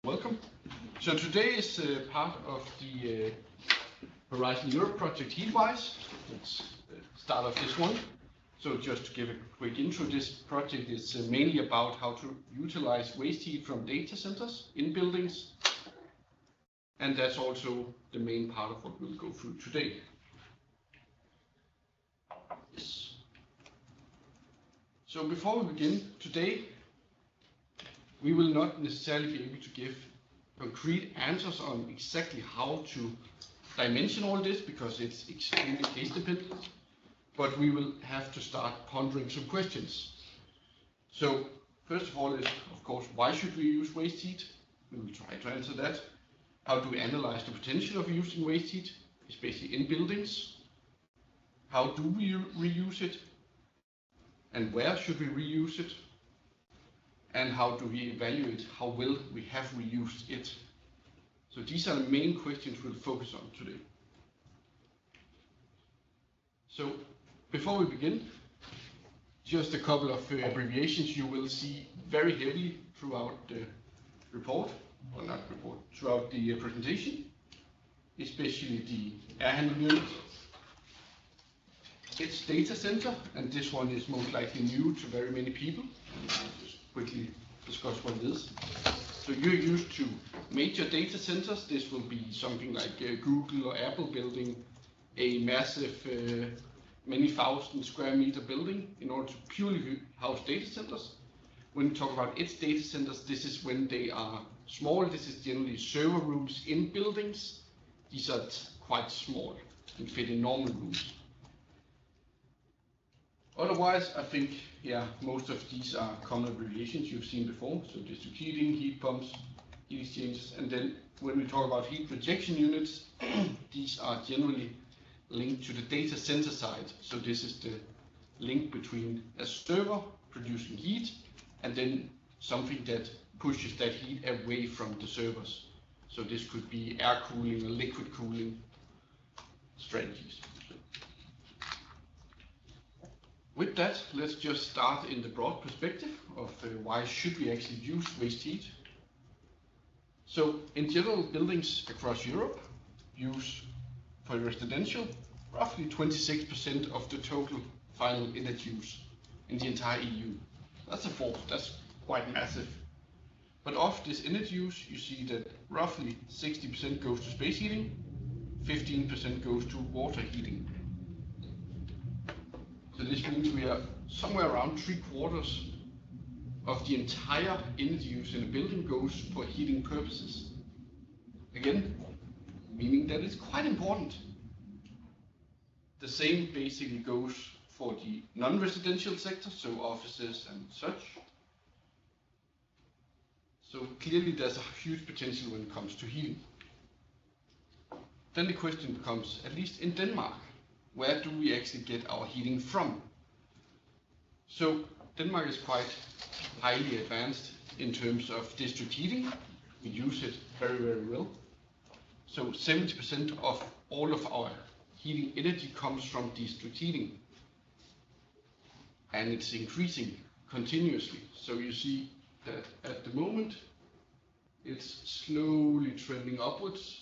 Welcome. So today is part of the Horizon Europe project Heatwise. Let's start off this one. So just to give a quick intro, this project is mainly about how to utilize waste heat from data centers in buildings. And that's also the main part of what we'll go through today. Yes. So before we begin, today we will not necessarily be able to give concrete answers on exactly how to dimension all this because it's extremely case dependent, but we will have to start pondering some questions. So first of all is, of course, why should we use waste heat? We will try to answer that. How do we analyze the potential of using waste heat, especially in buildings? How do we reuse it? And where should we reuse it? And how do we evaluate how well we have reused it? So these are the main questions we'll focus on today. So before we begin, just a couple of abbreviations you will see very heavily throughout the report, or not report, throughout the presentation, especially the air handling unit. It's data center, and this one is most likely new to very many people. Just quickly discuss what it is. So you're used to major data centers. This will be something like Google or Apple building a massive, many thousand square meter building in order to purely house data centers. When we talk about its data centers, this is when they are small. This is generally server rooms in buildings. These are quite small and fit in normal rooms. Otherwise, I think, most of these are common abbreviations you've seen before. So district heating, heat pumps, heat exchangers, and then when we talk about heat rejection units, these are generally linked to the data center side. So this is the link between a server producing heat and then something that pushes that heat away from the servers. So this could be air cooling or liquid cooling strategies. With that, let's just start in the broad perspective of why should we actually use waste heat. So in general, buildings across Europe use, for residential, roughly 26% of the total final energy use in the entire EU. That's a fourth, that's quite massive. But of this energy use, you see that roughly 60% goes to space heating, 15% goes to water heating. So this means we are somewhere around 3/4 of the entire energy use in a building goes for heating purposes. Again, meaning that it's quite important. The same basically goes for the non-residential sector, so offices and such. So clearly there's a huge potential when it comes to heating. Then the question becomes, at least in Denmark, where do we actually get our heating from? So Denmark is quite highly advanced in terms of district heating. We use it very, very well. So 70% of all of our heating energy comes from district heating. And it's increasing continuously. So you see that at the moment, it's slowly trending upwards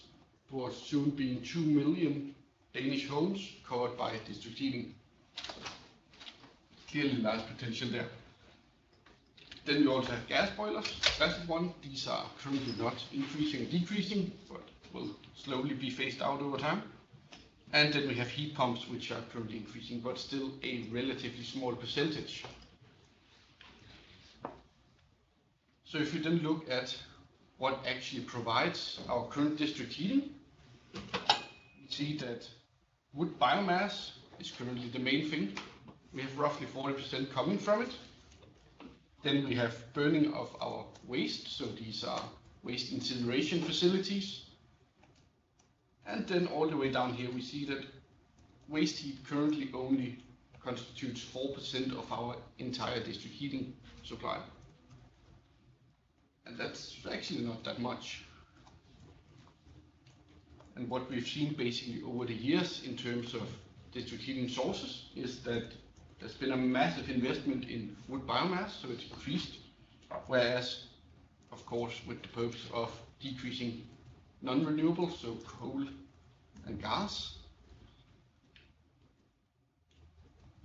towards soon being 2 million Danish homes covered by district heating. Clearly large potential there. Then we also have gas boilers, classic one. These are currently not increasing and decreasing, but will slowly be phased out over time. And then we have heat pumps, which are currently increasing, but still a relatively small percentage. So if you then look at what actually provides our current district heating, we see that wood biomass is currently the main thing. We have roughly 40% coming from it. Then we have burning of our waste, so these are waste incineration facilities. And then all the way down here we see that waste heat currently only constitutes 4% of our entire district heating supply. And that's actually not that much. And what we've seen basically over the years in terms of district heating sources is that there's been a massive investment in wood biomass, so it's increased, whereas of course, with the purpose of decreasing non-renewables, so coal and gas.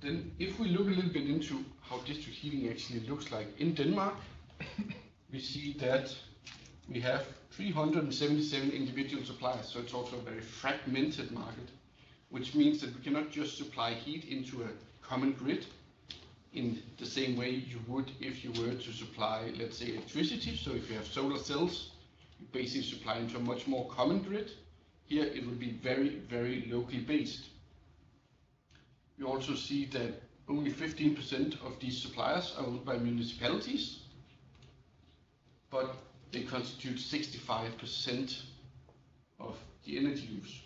Then if we look a little bit into how district heating actually looks like in Denmark, we see that we have 377 individual suppliers, so it's also a very fragmented market, which means that we cannot just supply heat into a common grid in the same way you would if you were to supply, let's say, electricity. So if you have solar cells, you basically supply into a much more common grid. Here it would be very, very locally based. We also see that only 15% of these suppliers are owned by municipalities, but they constitute 65% of the energy use,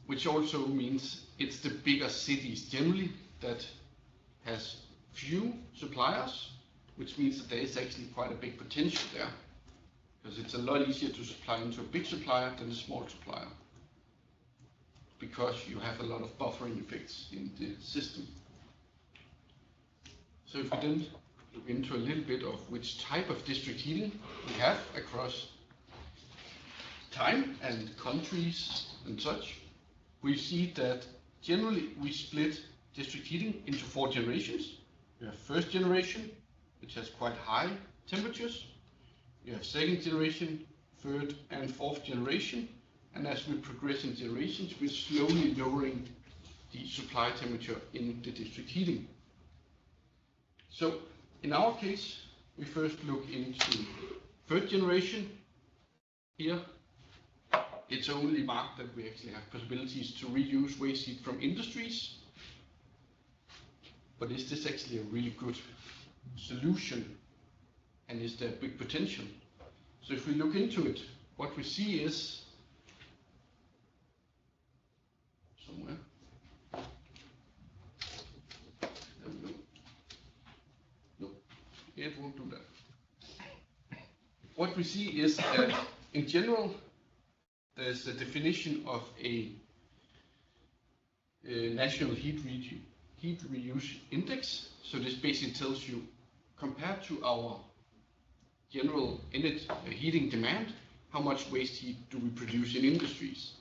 which also means it's the bigger cities generally that has few suppliers, which means that there is actually quite a big potential there, because it's a lot easier to supply into a big supplier than a small supplier, because you have a lot of buffering effects in the system. So if we then look into a little bit of which type of district heating we have across time and countries and such, we see that generally we split district heating into 4 generations. You have first generation, which has quite high temperatures. You have second generation, third and fourth generation. And as we progress in generations, we're slowly lowering the supply temperature in the district heating. So in our case, we first look into third generation. Here, it's only marked that we actually have possibilities to reuse waste heat from industries. But is this actually a really good solution? And is there big potential? So if we look into it, what we see is somewhere. There we go. No, it won't do that. What we see is that in general, there's a definition of a national heat reuse index. So this basically tells you, compared to our general heating demand, how much waste heat do we produce in industries.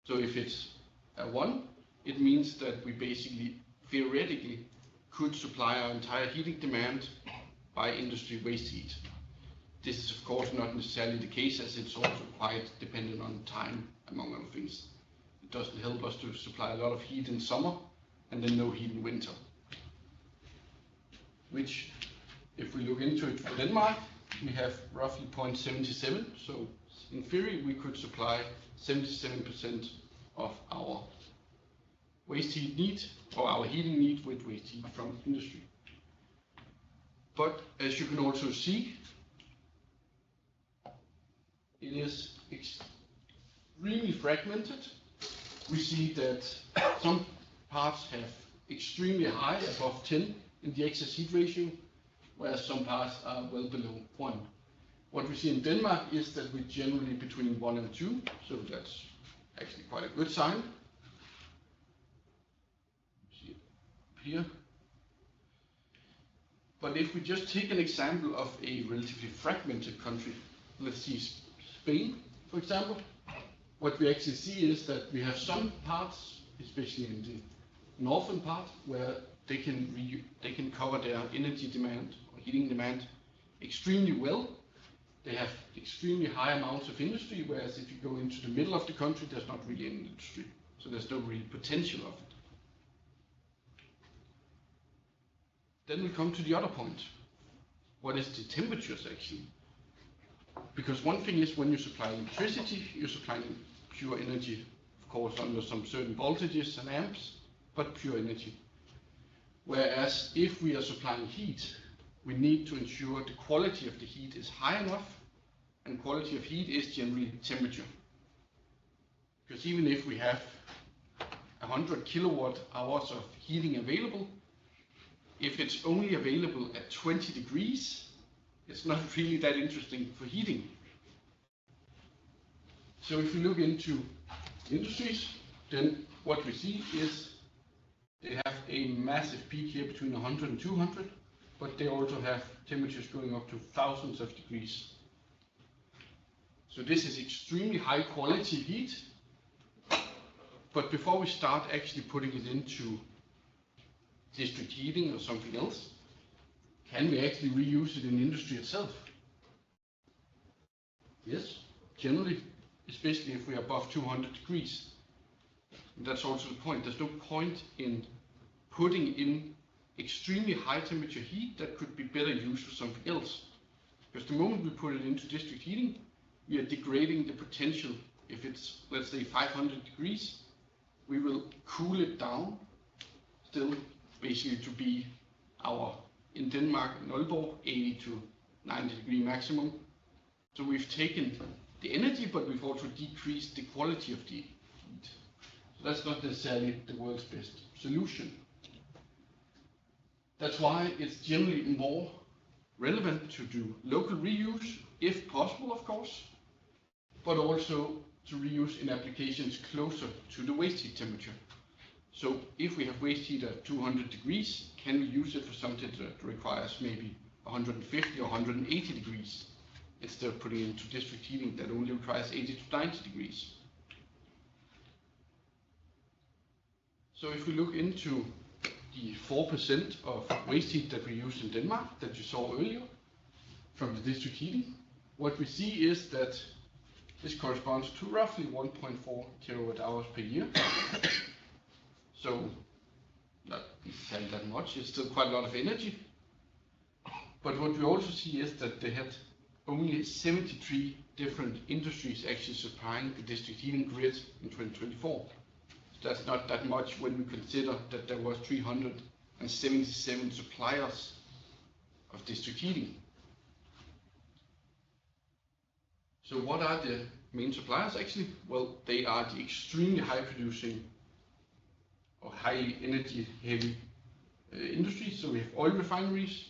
So if it's a 1, it means that we basically theoretically could supply our entire heating demand by industry waste heat. This is of course not necessarily the case, as it's also quite dependent on time, among other things. It doesn't help us to supply a lot of heat in summer and then no heat in winter. Which, if we look into it for Denmark, we have roughly 0.77. So in theory, we could supply 77% of our waste heat need, or our heating need, with waste heat from industry. But as you can also see, it is extremely fragmented. We see that some parts have extremely high, above 10 in the excess heat ratio, whereas some parts are well below 1. What we see in Denmark is that we're generally between 1 and 2, so that's actually quite a good sign. See it here. But if we just take an example of a relatively fragmented country, let's see Spain, for example, what we actually see is that we have some parts, especially in the northern part, where they can cover their energy demand or heating demand extremely well. They have extremely high amounts of industry, whereas if you go into the middle of the country, there's not really any industry. So there's no real potential of it. Then we come to the other point. What is the temperatures actually? Because one thing is when you supply electricity, you're supplying pure energy, of course under some certain voltages and amps, but pure energy. Whereas if we are supplying heat, we need to ensure the quality of the heat is high enough, and quality of heat is generally temperature. Because even if we have 100 kilowatt hours of heating available, if it's only available at 20 degrees, it's not really that interesting for heating. So if we look into industries, then what we see is they have a massive peak here between 100 and 200, but they also have temperatures going up to thousands of degrees. So this is extremely high quality heat. But before we start actually putting it into district heating or something else, can we actually reuse it in industry itself? Yes, generally, especially if we are above 200 degrees. And that's also the point. There's no point in putting in extremely high temperature heat that could be better used for something else. Because the moment we put it into district heating, we are degrading the potential. If it's, let's say, 500 degrees, we will cool it down, still basically to be our, in Denmark, in Aalborg, 80 to 90 degree maximum. So we've taken the energy, but we've also decreased the quality of the heat. So that's not necessarily the world's best solution. That's why it's generally more relevant to do local reuse, if possible, of course, but also to reuse in applications closer to the waste heat temperature. So if we have waste heat at 200 degrees, can we use it for something that requires maybe 150 or 180 degrees, instead of putting it into district heating that only requires 80 to 90 degrees? So if we look into the 4% of waste heat that we use in Denmark that you saw earlier from the district heating, what we see is that this corresponds to roughly 1.4 terawatt hours per year. So not necessarily that much, it's still quite a lot of energy. But what we also see is that they had only 73 different industries actually supplying the district heating grid in 2024. So that's not that much when we consider that there was 377 suppliers of district heating. So what are the main suppliers actually? Well, they are the extremely high producing or high energy heavy industries. So we have oil refineries,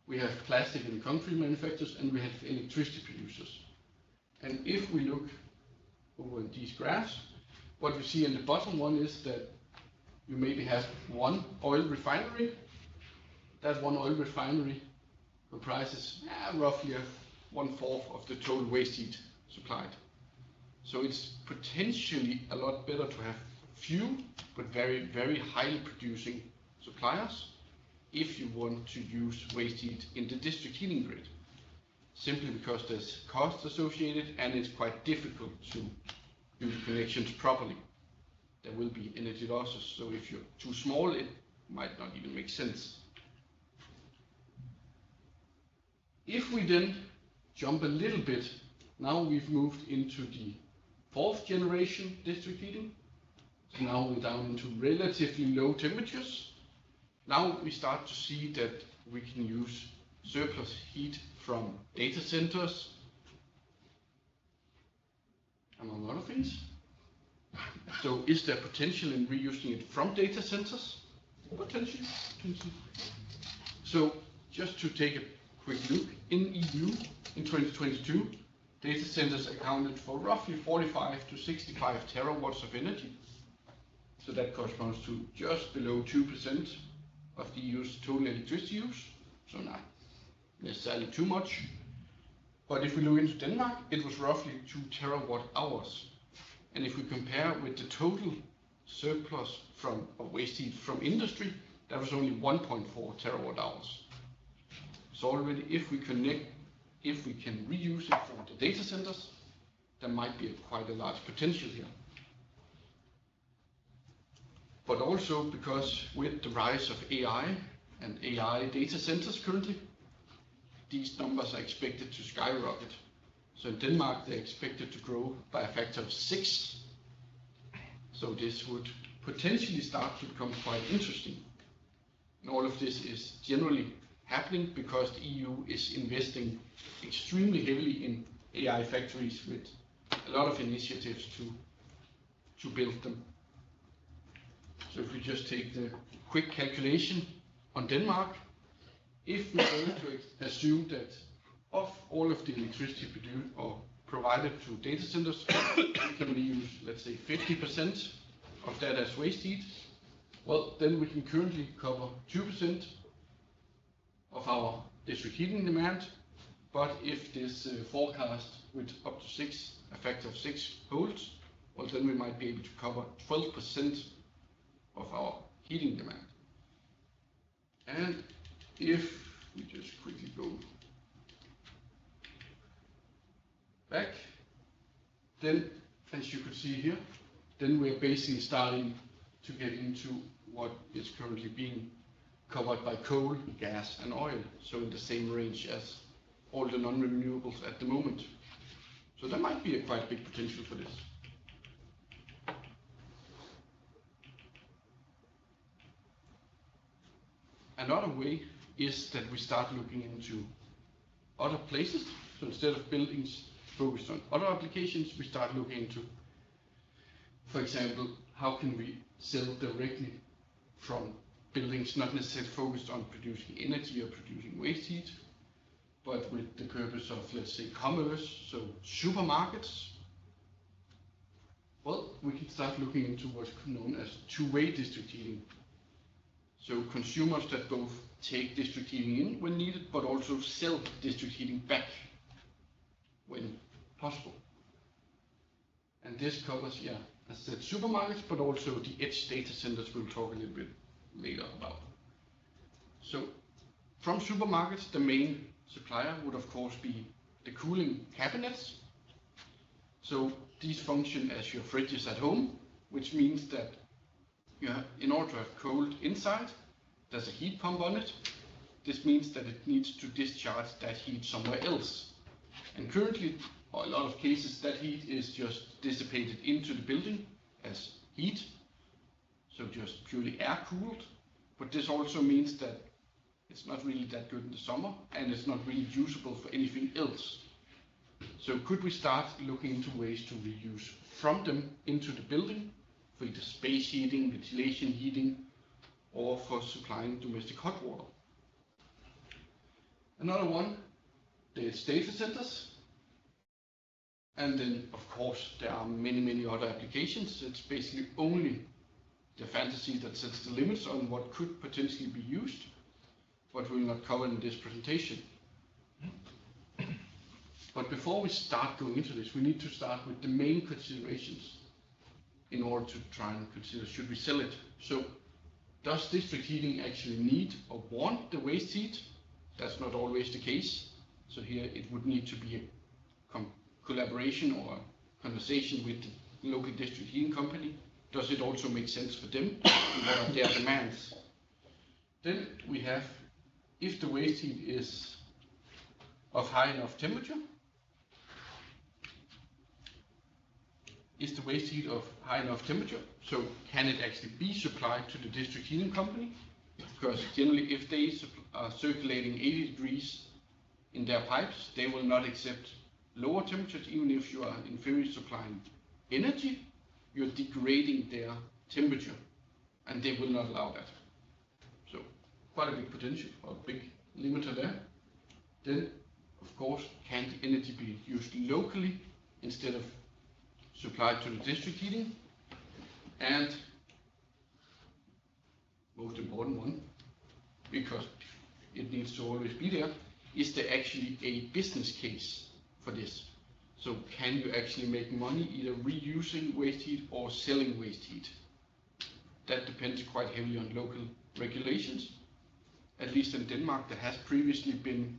we have plastic and concrete manufacturers, and we have electricity producers. And if we look over in these graphs, what we see in the bottom one is that you maybe have one oil refinery. That one oil refinery comprises roughly 1/4 of the total waste heat supplied. So it's potentially a lot better to have few but very, very highly producing suppliers if you want to use waste heat in the district heating grid. Simply because there's costs associated and it's quite difficult to do the connections properly. There will be energy losses, so if you're too small, it might not even make sense. If we then jump a little bit, now we've moved into the 4th generation district heating. So now we're down into relatively low temperatures. Now we start to see that we can use surplus heat from data centers, among other things. So is there potential in reusing it from data centers? Potentially. So just to take a quick look, in EU in 2022, data centers accounted for roughly 45 to 65 terawatts of energy. So that corresponds to just below 2% of the EU's total electricity use. So not necessarily too much. But if we look into Denmark, it was roughly 2 terawatt hours. And if we compare with the total surplus from waste heat from industry, that was only 1.4 terawatt hours. So already if we can reuse it from the data centers, there might be quite a large potential here. But also because with the rise of AI and AI data centers currently, these numbers are expected to skyrocket. So in Denmark, they're expected to grow by a factor of 6. So this would potentially start to become quite interesting. And all of this is generally happening because the EU is investing extremely heavily in AI factories with a lot of initiatives to build them. So if we just take the quick calculation on Denmark, if we were to assume that of all of the electricity produced or provided to data centers, we can reuse, let's say, 50% of that as waste heat, well, then we can currently cover 2% of our district heating demand. But if this forecast with up to a factor of 6 holds, well, then we might be able to cover 12% of our heating demand. And if we just quickly go back, then as you could see here, then we're basically starting to get into what is currently being covered by coal, gas and oil, so in the same range as all the non-renewables at the moment. So there might be a quite big potential for this. Another way is that we start looking into other places. So instead of buildings focused on other applications, we start looking into, for example, how can we sell directly from buildings not necessarily focused on producing energy or producing waste heat, but with the purpose of, let's say, commerce, so supermarkets. Well, we can start looking into what's known as two-way district heating. So consumers that both take district heating in when needed, but also sell district heating back when possible. And this covers, as I said, supermarkets, but also the edge data centers we'll talk a little bit later about. So from supermarkets, the main supplier would of course be the cooling cabinets. So these function as your fridges at home, which means that in order to have cold inside, there's a heat pump on it. This means that it needs to discharge that heat somewhere else. And currently, or a lot of cases, that heat is just dissipated into the building as heat, so just purely air cooled. But this also means that it's not really that good in the summer, and it's not really usable for anything else. So could we start looking into ways to reuse from them into the building, for either space heating, ventilation heating, or for supplying domestic hot water? Another one, the data centers. And then, of course, there are many other applications. It's basically only the fantasy that sets the limits on what could potentially be used, but we'll not cover in this presentation. But before we start going into this, we need to start with the main considerations in order to try and consider, should we sell it? So, does district heating actually need or want the waste heat? That's not always the case. So here it would need to be a collaboration or a conversation with the local district heating company. Does it also make sense for them? And what are their demands? Then we have, if the waste heat is of high enough temperature, is the waste heat of high enough temperature? So can it actually be supplied to the district heating company? Because generally if they are circulating 80 degrees in their pipes, they will not accept lower temperatures. Even if you are in theory supplying energy, you're degrading their temperature, and they will not allow that. So quite a big potential, or a big limiter there. Then, of course, can the energy be used locally instead of supplied to the district heating? And most important one, because it needs to always be there, is there actually a business case for this? So can you actually make money either reusing waste heat or selling waste heat? That depends quite heavily on local regulations. At least in Denmark, there has previously been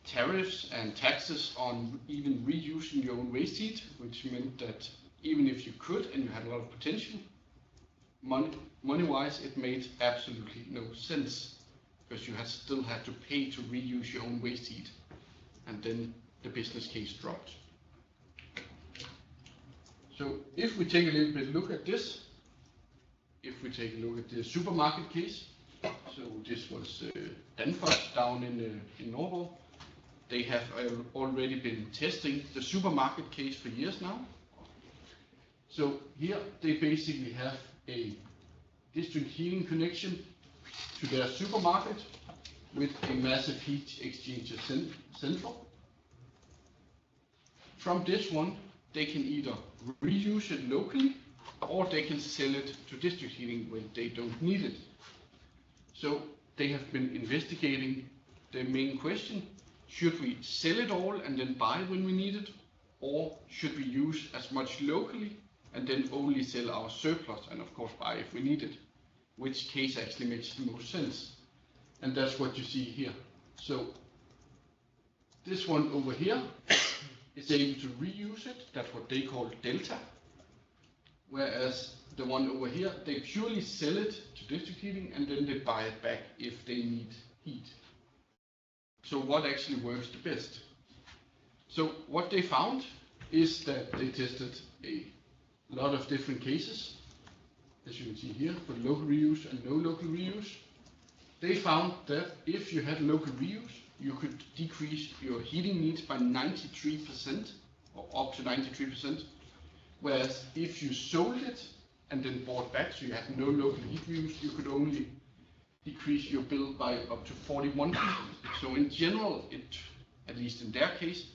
tariffs and taxes on even reusing your own waste heat, which meant that even if you could and you had a lot of potential, money-wise it made absolutely no sense, because you still had to pay to reuse your own waste heat, and then the business case dropped. So if we take a little bit look at this, if we take a look at the supermarket case, so this was Danfoss down in Norway. They have already been testing the supermarket case for years now. So here they basically have a district heating connection to their supermarket with a massive heat exchanger central. From this one, they can either reuse it locally or they can sell it to district heating when they don't need it. So they have been investigating the main question: should we sell it all and then buy when we need it, or should we use as much locally and then only sell our surplus and of course buy if we need it? Which case actually makes the most sense? And that's what you see here. So this one over here is able to reuse it. That's what they call delta. Whereas the one over here, they purely sell it to district heating and then they buy it back if they need heat. So what actually works the best? So what they found is that they tested a lot of different cases, as you can see here, for local reuse and no local reuse. They found that if you had local reuse, you could decrease your heating needs by 93%, or up to 93%. Whereas if you sold it and then bought back, so you had no local heat reuse, you could only decrease your bill by up to 41%. So in general, at least in their case,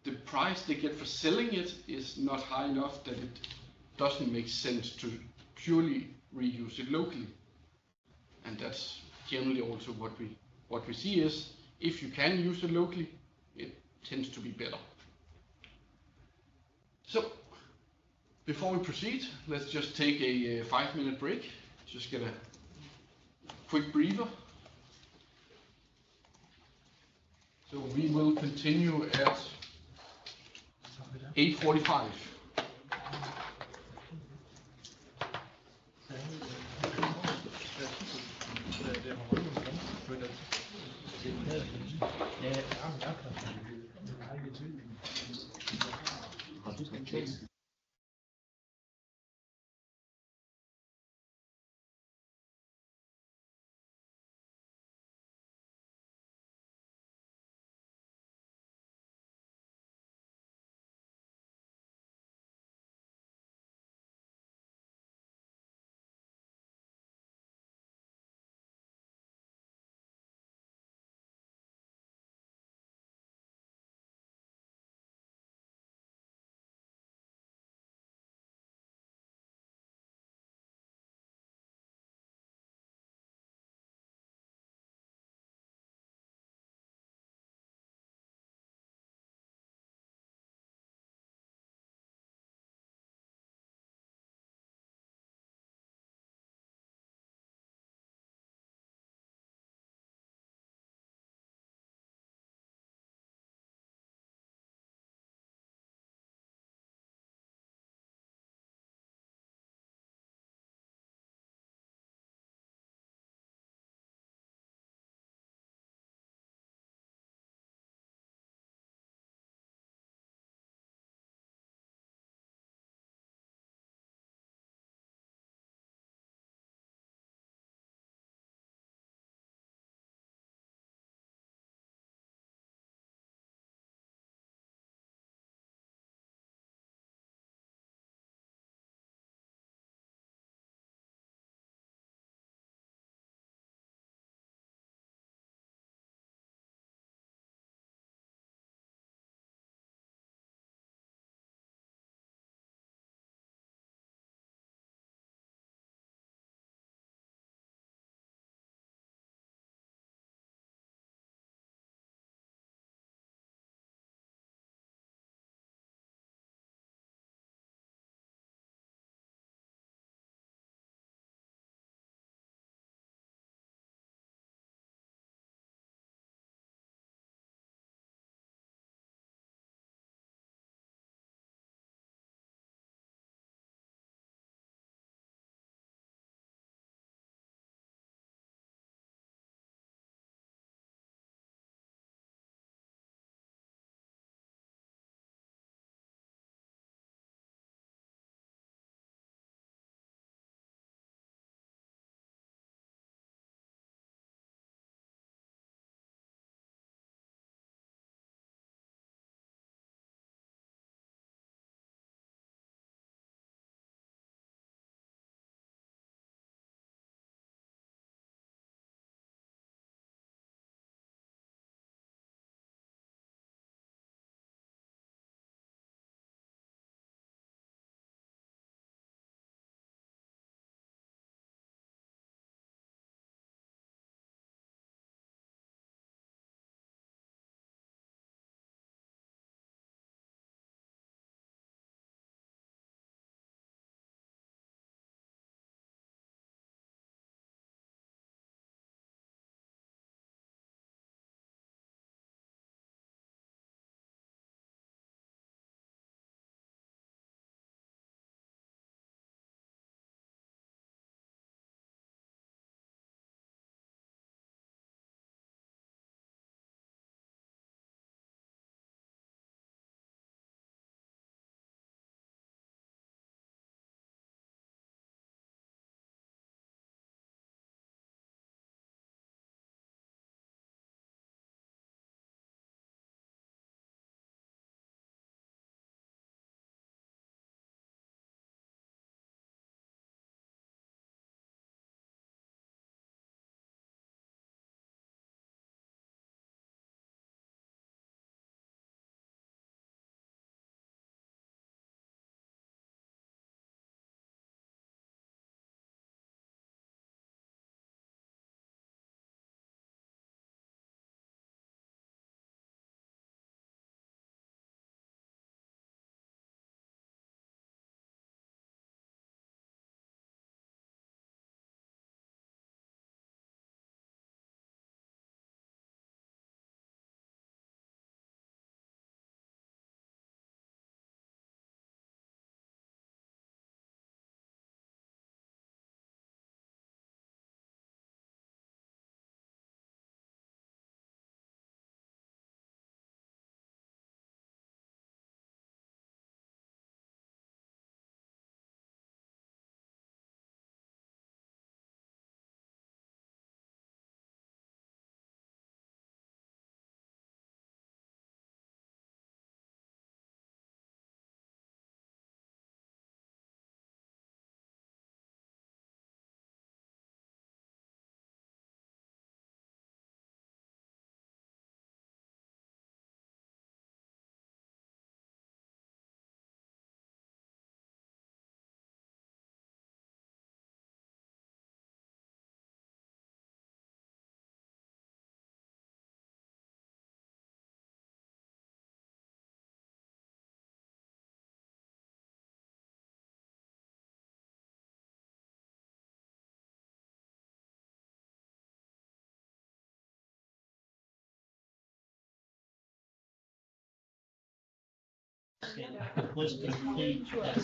the price they get for selling it is not high enough that it doesn't make sense to purely reuse it locally. And that's generally also what we see is, if you can use it locally, it tends to be better. So, before we proceed, let's just take a 5-minute break. Just get a quick breather. So we will continue at 8:45.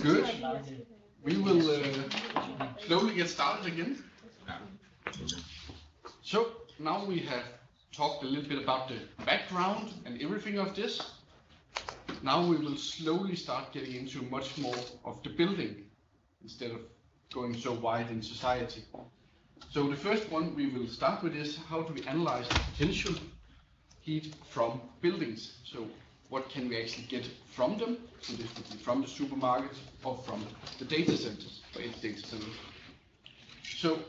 Good. We will slowly get started again. So now we have talked a little bit about the background and everything of this. Now we will slowly start getting into much more of the building instead of going so wide in society. So the first one we will start with is how do we analyze the potential heat from buildings? So what can we actually get from them? So this would be from the supermarket or from the data centers, or edge data centers. So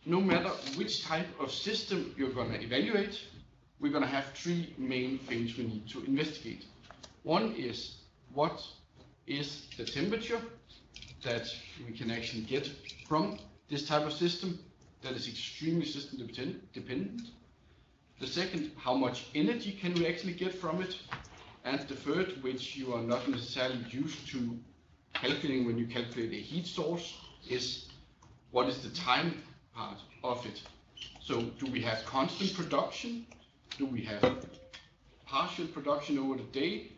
no matter which type of system you're going to evaluate, we're going to have three main things we need to investigate. One is what is the temperature that we can actually get from this type of system that is extremely system dependent. The second, how much energy can we actually get from it? And the third, which you are not necessarily used to calculating when you calculate a heat source, is what is the time part of it. So do we have constant production? Do we have partial production over the day?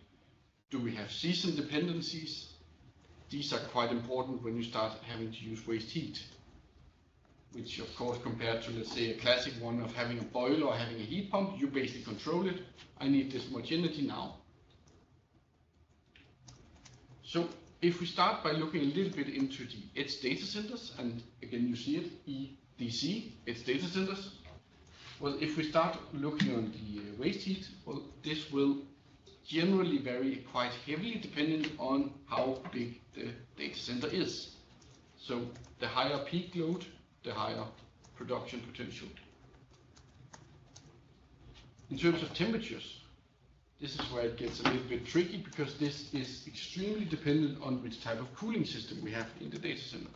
Do we have season dependencies? These are quite important when you start having to use waste heat, which of course compared to, let's say, a classic one of having a boiler or having a heat pump, you basically control it. I need this much energy now. So if we start by looking a little bit into the edge data centers, and again you see it, EDC, edge data centers. Well, if we start looking on the waste heat, well, this will generally vary quite heavily depending on how big the data center is. So the higher peak load, the higher production potential. In terms of temperatures, this is where it gets a little bit tricky because this is extremely dependent on which type of cooling system we have in the data center.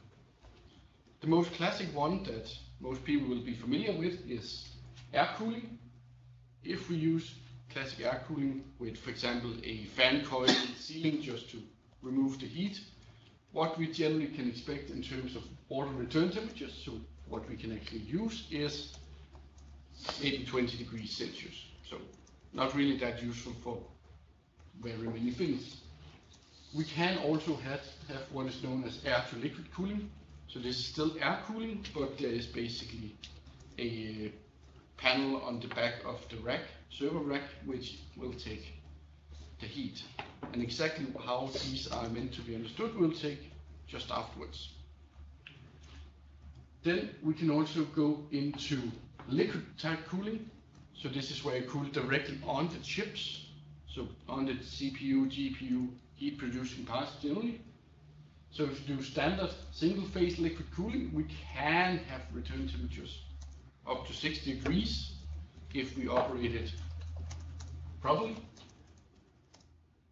The most classic one that most people will be familiar with is air cooling. If we use classic air cooling with, for example, a fan coil in the ceiling just to remove the heat, what we generally can expect in terms of water return temperatures, so what we can actually use, is maybe 20 degrees Celsius. So not really that useful for very many things. We can also have what is known as air to liquid cooling. So this is still air cooling, but there is basically a panel on the back of the rack, server rack, which will take the heat. And exactly how these are meant to be understood we'll take just afterwards. Then we can also go into liquid type cooling. So this is where you cool directly on the chips, so on the CPU, GPU, heat producing parts generally. So if you do standard single phase liquid cooling, we can have return temperatures up to 60 degrees if we operate it properly,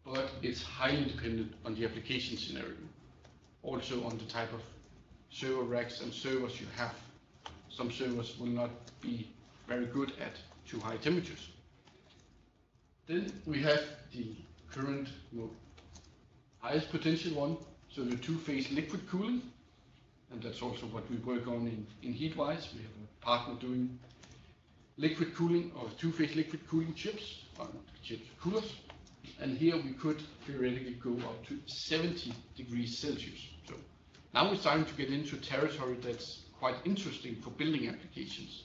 but it's highly dependent on the application scenario. Also on the type of server racks and servers you have. Some servers will not be very good at too high temperatures. Then we have the current highest potential one, so the two-phase liquid cooling, and that's also what we work on in Heatwise. We have a partner doing liquid cooling or two-phase liquid cooling chips, coolers, and here we could theoretically go up to 70 degrees Celsius. So now we're starting to get into territory that's quite interesting for building applications.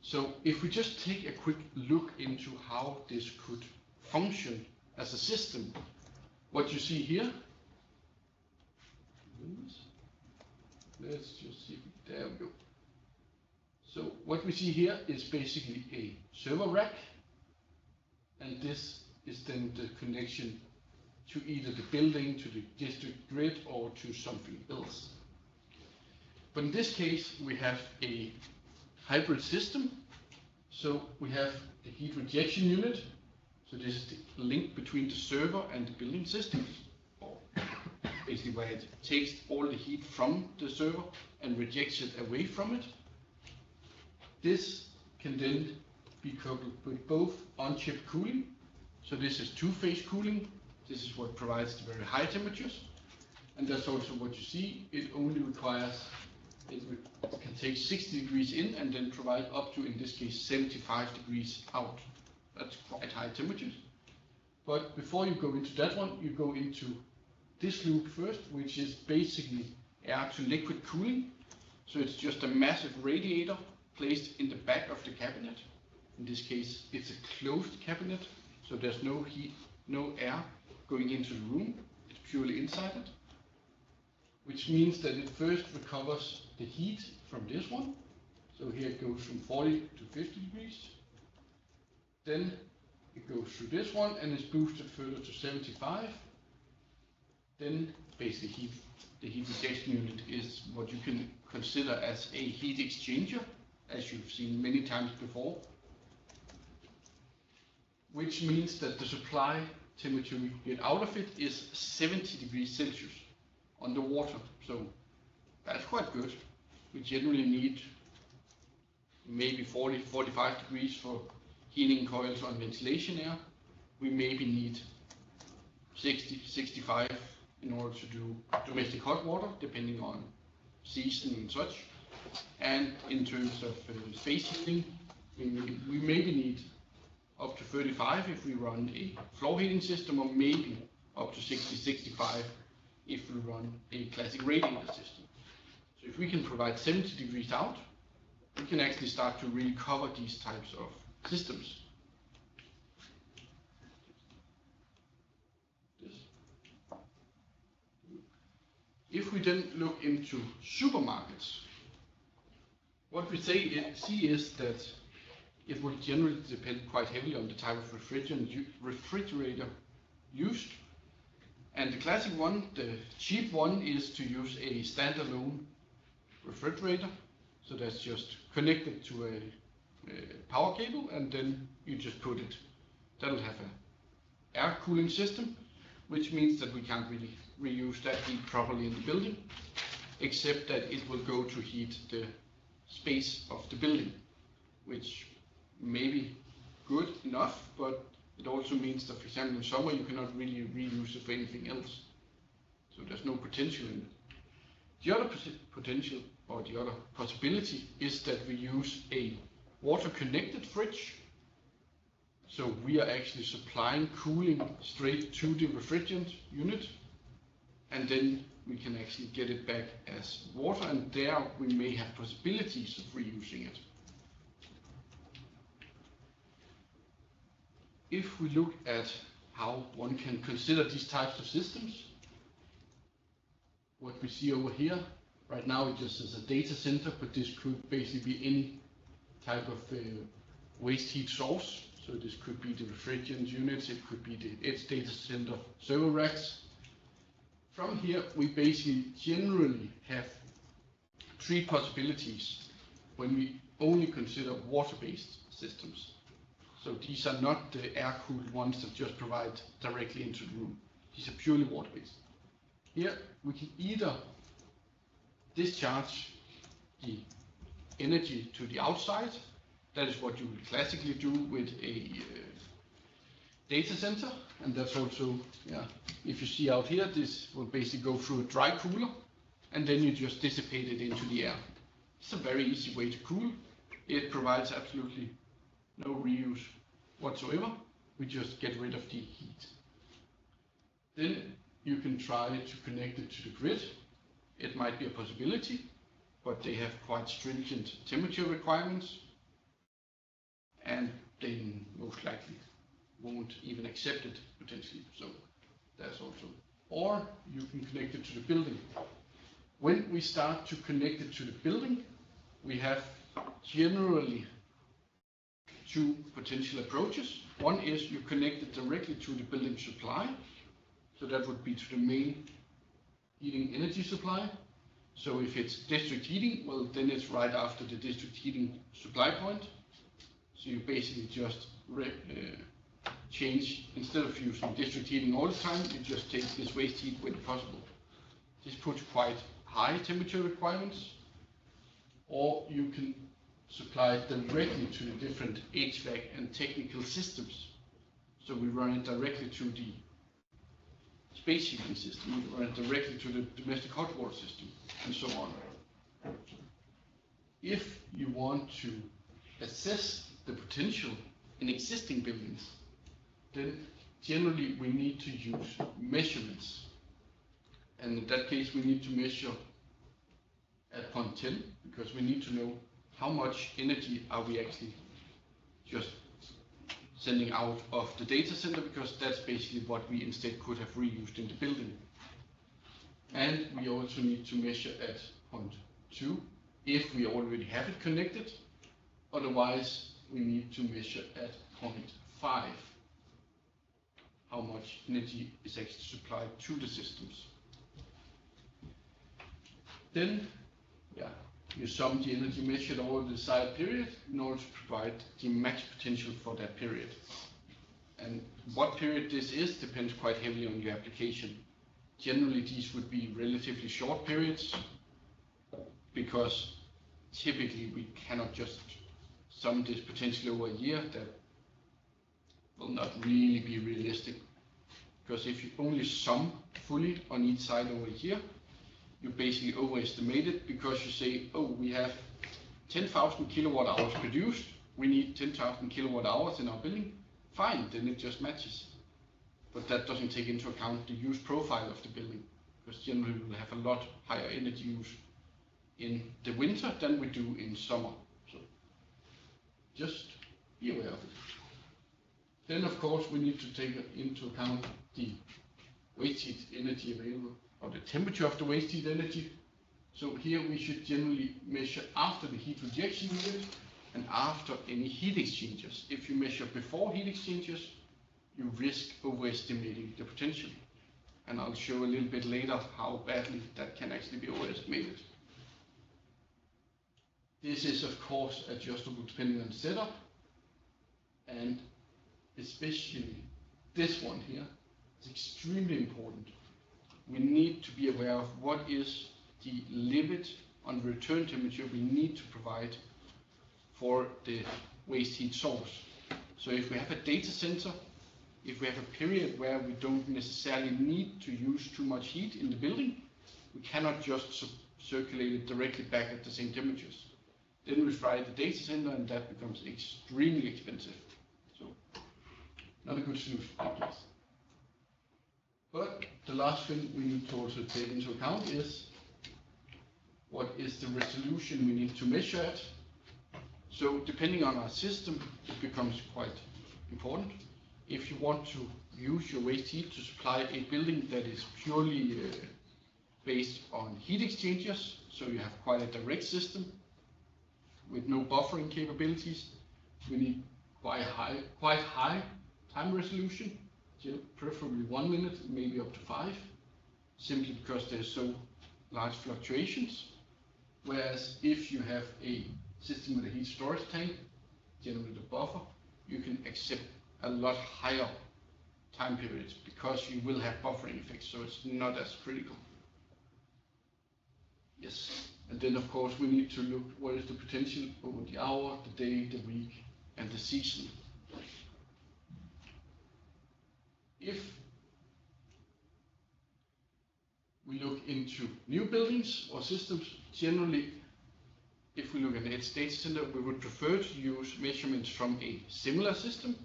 So if we just take a quick look into how this could function as a system, what you see here, let's just see, there we go. So what we see here is basically a server rack, and this is then the connection to either the building, to the district grid, or to something else. But in this case, we have a hybrid system. So we have the heat rejection unit. So this is the link between the server and the building system, or basically where it takes all the heat from the server and rejects it away from it. This can then be coupled with both on-chip cooling. So this is two-phase cooling. This is what provides the very high temperatures. And that's also what you see. It only requires, it can take 60 degrees in and then provide up to, in this case, 75 degrees out. That's quite high temperatures. But before you go into that one, you go into this loop first, which is basically air to liquid cooling. So it's just a massive radiator placed in the back of the cabinet. In this case, it's a closed cabinet, so there's no heat, no air going into the room. It's purely inside it, which means that it first recovers the heat from this one. So here it goes from 40 to 50 degrees. Then it goes through this one and is boosted further to 75. Then basically the heat rejection unit is what you can consider as a heat exchanger, as you've seen many times before, which means that the supply temperature we get out of it is 70 degrees Celsius underwater. So that's quite good. We generally need maybe 40, 45 degrees for heating coils on ventilation air. We maybe need 60, 65 in order to do domestic hot water, depending on season and such. And in terms of space heating, we maybe need up to 35 if we run a floor heating system, or maybe up to 60, 65 if we run a classic radiator system. So if we can provide 70 degrees out, we can actually start to really cover these types of systems. If we then look into supermarkets, what we see is that it will generally depend quite heavily on the type of refrigerator used. And the classic one, the cheap one, is to use a standalone refrigerator. So that's just connected to a power cable, and then you just put it. That'll have an air cooling system, which means that we can't really reuse that heat properly in the building, except that it will go to heat the space of the building, which may be good enough, but it also means that, for example, in summer you cannot really reuse it for anything else. So there's no potential in it. The other potential, or the other possibility, is that we use a water-connected fridge. So we are actually supplying cooling straight to the refrigerant unit, and then we can actually get it back as water, and there we may have possibilities of reusing it. If we look at how one can consider these types of systems, what we see over here, right now it just says a data center, but this could basically be any type of waste heat source. So this could be the refrigerant units, it could be the edge data center server racks. From here, we basically generally have three possibilities when we only consider water-based systems. So these are not the air-cooled ones that just provide directly into the room. These are purely water-based. Here, we can either discharge the energy to the outside. That is what you would classically do with a data center, and that's also, if you see out here, this will basically go through a dry cooler, and then you just dissipate it into the air. It's a very easy way to cool. It provides absolutely no reuse whatsoever. We just get rid of the heat. Then you can try to connect it to the grid. It might be a possibility, but they have quite stringent temperature requirements, and they most likely won't even accept it potentially. So that's also. Or you can connect it to the building. When we start to connect it to the building, we have generally two potential approaches. One is you connect it directly to the building supply. So that would be to the main heating energy supply. So if it's district heating, well, then it's right after the district heating supply point. So you basically just change, instead of using district heating all the time, you just take this waste heat when possible. This puts quite high temperature requirements. Or you can supply it directly to the different HVAC and technical systems. So we run it directly to the space heating system, we run it directly to the domestic hot water system, and so on. If you want to assess the potential in existing buildings, then generally we need to use measurements. And in that case, we need to measure at point 10 because we need to know how much energy are we actually just sending out of the data center, because that's basically what we instead could have reused in the building. And we also need to measure at point 2 if we already have it connected. Otherwise, we need to measure at point 5 how much energy is actually supplied to the systems. Then, you sum the energy measured over the desired period in order to provide the max potential for that period. And what period this is depends quite heavily on your application. Generally, these would be relatively short periods because typically we cannot just sum this potential over a year. That will not really be realistic, because if you only sum fully on each side over a year, you basically overestimate it, because you say, oh, we have 10,000 kilowatt hours produced, we need 10,000 kilowatt hours in our building. Fine, then it just matches. But that doesn't take into account the use profile of the building, because generally we will have a lot higher energy use in the winter than we do in summer. So just be aware of it. Then of course we need to take into account the waste heat energy available, or the temperature of the waste heat energy. So here we should generally measure after the heat rejection unit and after any heat exchangers. If you measure before heat exchangers, you risk overestimating the potential. And I'll show a little bit later how badly that can actually be overestimated. This is of course adjustable depending on the setup, and especially this one here is extremely important. We need to be aware of what is the limit on return temperature we need to provide for the waste heat source. So if we have a data center, if we have a period where we don't necessarily need to use too much heat in the building, we cannot just circulate it directly back at the same temperatures. Then we fry the data center and that becomes extremely expensive. So not a good solution, I guess. But the last thing we need to also take into account is what is the resolution we need to measure at. So depending on our system, it becomes quite important. If you want to use your waste heat to supply a building that is purely based on heat exchangers, so you have quite a direct system with no buffering capabilities, we need quite high time resolution, preferably 1 minute, maybe up to 5, simply because there's so large fluctuations. Whereas if you have a system with a heat storage tank, generally the buffer, you can accept a lot higher time periods because you will have buffering effects, so it's not as critical. Yes, and then of course we need to look what is the potential over the hour, the day, the week, and the season. If we look into new buildings or systems, generally, if we look at an edge data center, we would prefer to use measurements from a similar system,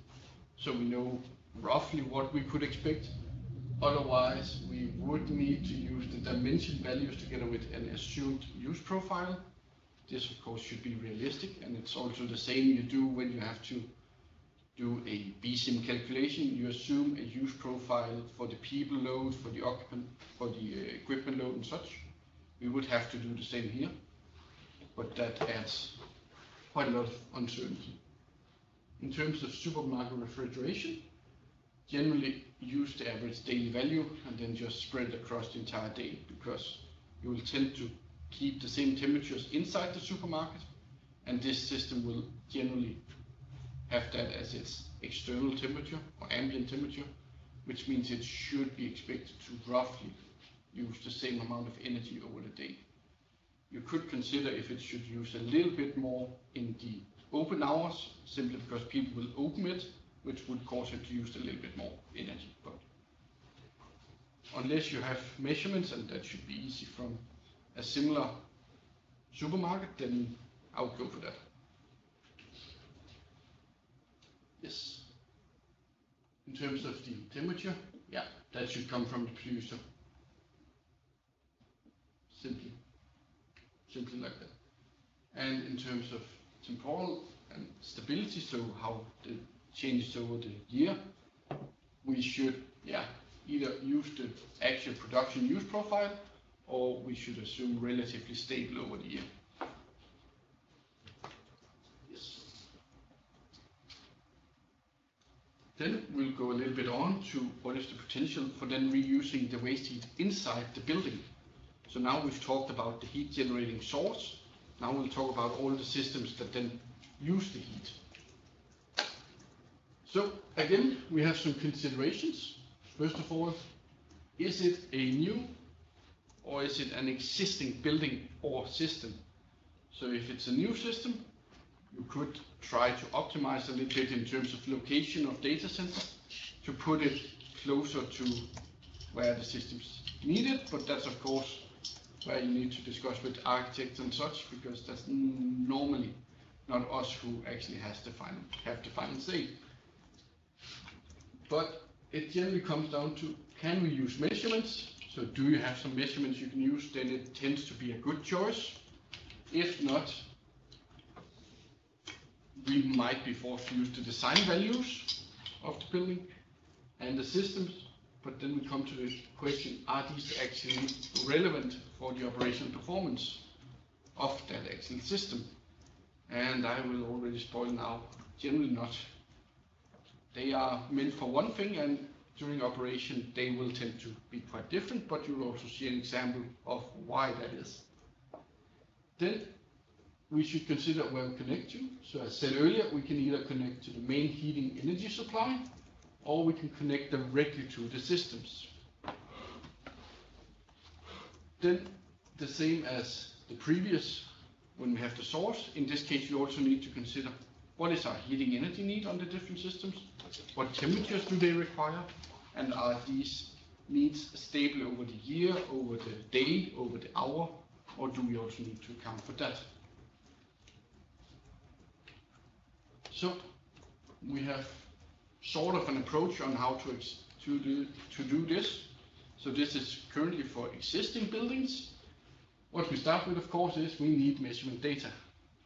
so we know roughly what we could expect. Otherwise, we would need to use the dimension values together with an assumed use profile. This, of course, should be realistic, and it's also the same you do when you have to do a BSIM calculation. You assume a use profile for the people load, for the occupant, for the equipment load and such. We would have to do the same here, but that adds quite a lot of uncertainty. In terms of supermarket refrigeration, generally use the average daily value and then just spread it across the entire day, because you will tend to keep the same temperatures inside the supermarket, and this system will generally have that as its external temperature or ambient temperature, which means it should be expected to roughly use the same amount of energy over the day. You could consider if it should use a little bit more in the open hours, simply because people will open it, which would cause it to use a little bit more energy. But unless you have measurements, and that should be easy from a similar supermarket, then I would go for that. Yes. In terms of the temperature, yeah, that should come from the producer. Simply like that. And in terms of temporal and stability, so how it changes over the year, we should, yeah, either use the actual production use profile, or we should assume relatively stable over the year. Yes. Then we'll go a little bit on to what is the potential for then reusing the waste heat inside the building. So now we've talked about the heat generating source. Now we'll talk about all the systems that then use the heat. So again, we have some considerations. First of all, is it a new or is it an existing building or system? So if it's a new system, you could try to optimize a little bit in terms of location of data centers to put it closer to where the system's needed, but that's of course where you need to discuss with architects and such, because that's normally not us who actually have the final say. But it generally comes down to, can we use measurements? So do you have some measurements you can use? Then it tends to be a good choice. If not, we might be forced to use the design values of the building and the systems. But then we come to the question, are these actually relevant for the operational performance of that actual system? And I will already spoil now, generally not. They are meant for one thing, and during operation they will tend to be quite different, but you'll also see an example of why that is. Then we should consider where we connect to. So as said earlier, we can either connect to the main heating energy supply, or we can connect directly to the systems. Then the same as the previous, when we have the source, in this case we also need to consider what is our heating energy need on the different systems, what temperatures do they require, and are these needs stable over the year, over the day, over the hour, or do we also need to account for that? So we have sort of an approach on how to do this. So this is currently for existing buildings. What we start with, of course, is we need measurement data.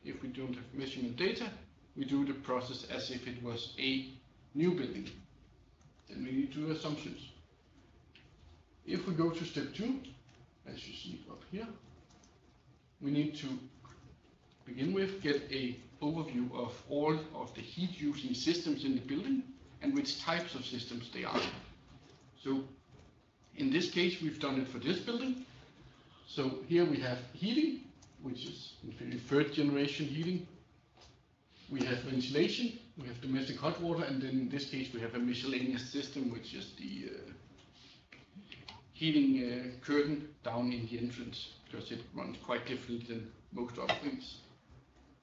If we don't have measurement data, we do the process as if it was a new building. Then we need to do assumptions. If we go to step 2, as you see up here, we need to begin with get an overview of all of the heat using systems in the building and which types of systems they are. So in this case, we've done it for this building. So here we have heating, which is in theory third generation heating. We have ventilation, we have domestic hot water, and then in this case we have a miscellaneous system, which is the heating curtain down in the entrance, because it runs quite differently than most other things.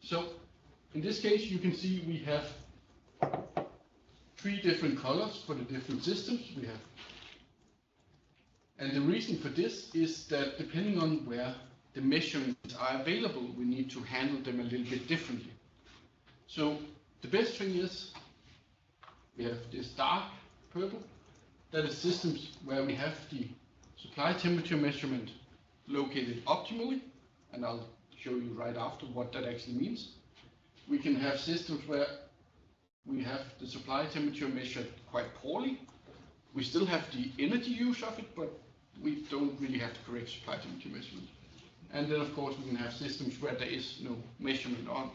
So in this case, you can see we have 3 different colors for the different systems we have. And the reason for this is that depending on where the measurements are available, we need to handle them a little bit differently. So the best thing is we have this dark purple, that is systems where we have the supply temperature measurement located optimally, and I'll show you right after what that actually means. We can have systems where we have the supply temperature measured quite poorly. We still have the energy use of it, but we don't really have the correct supply temperature measurement. And then of course we can have systems where there is no measurement on,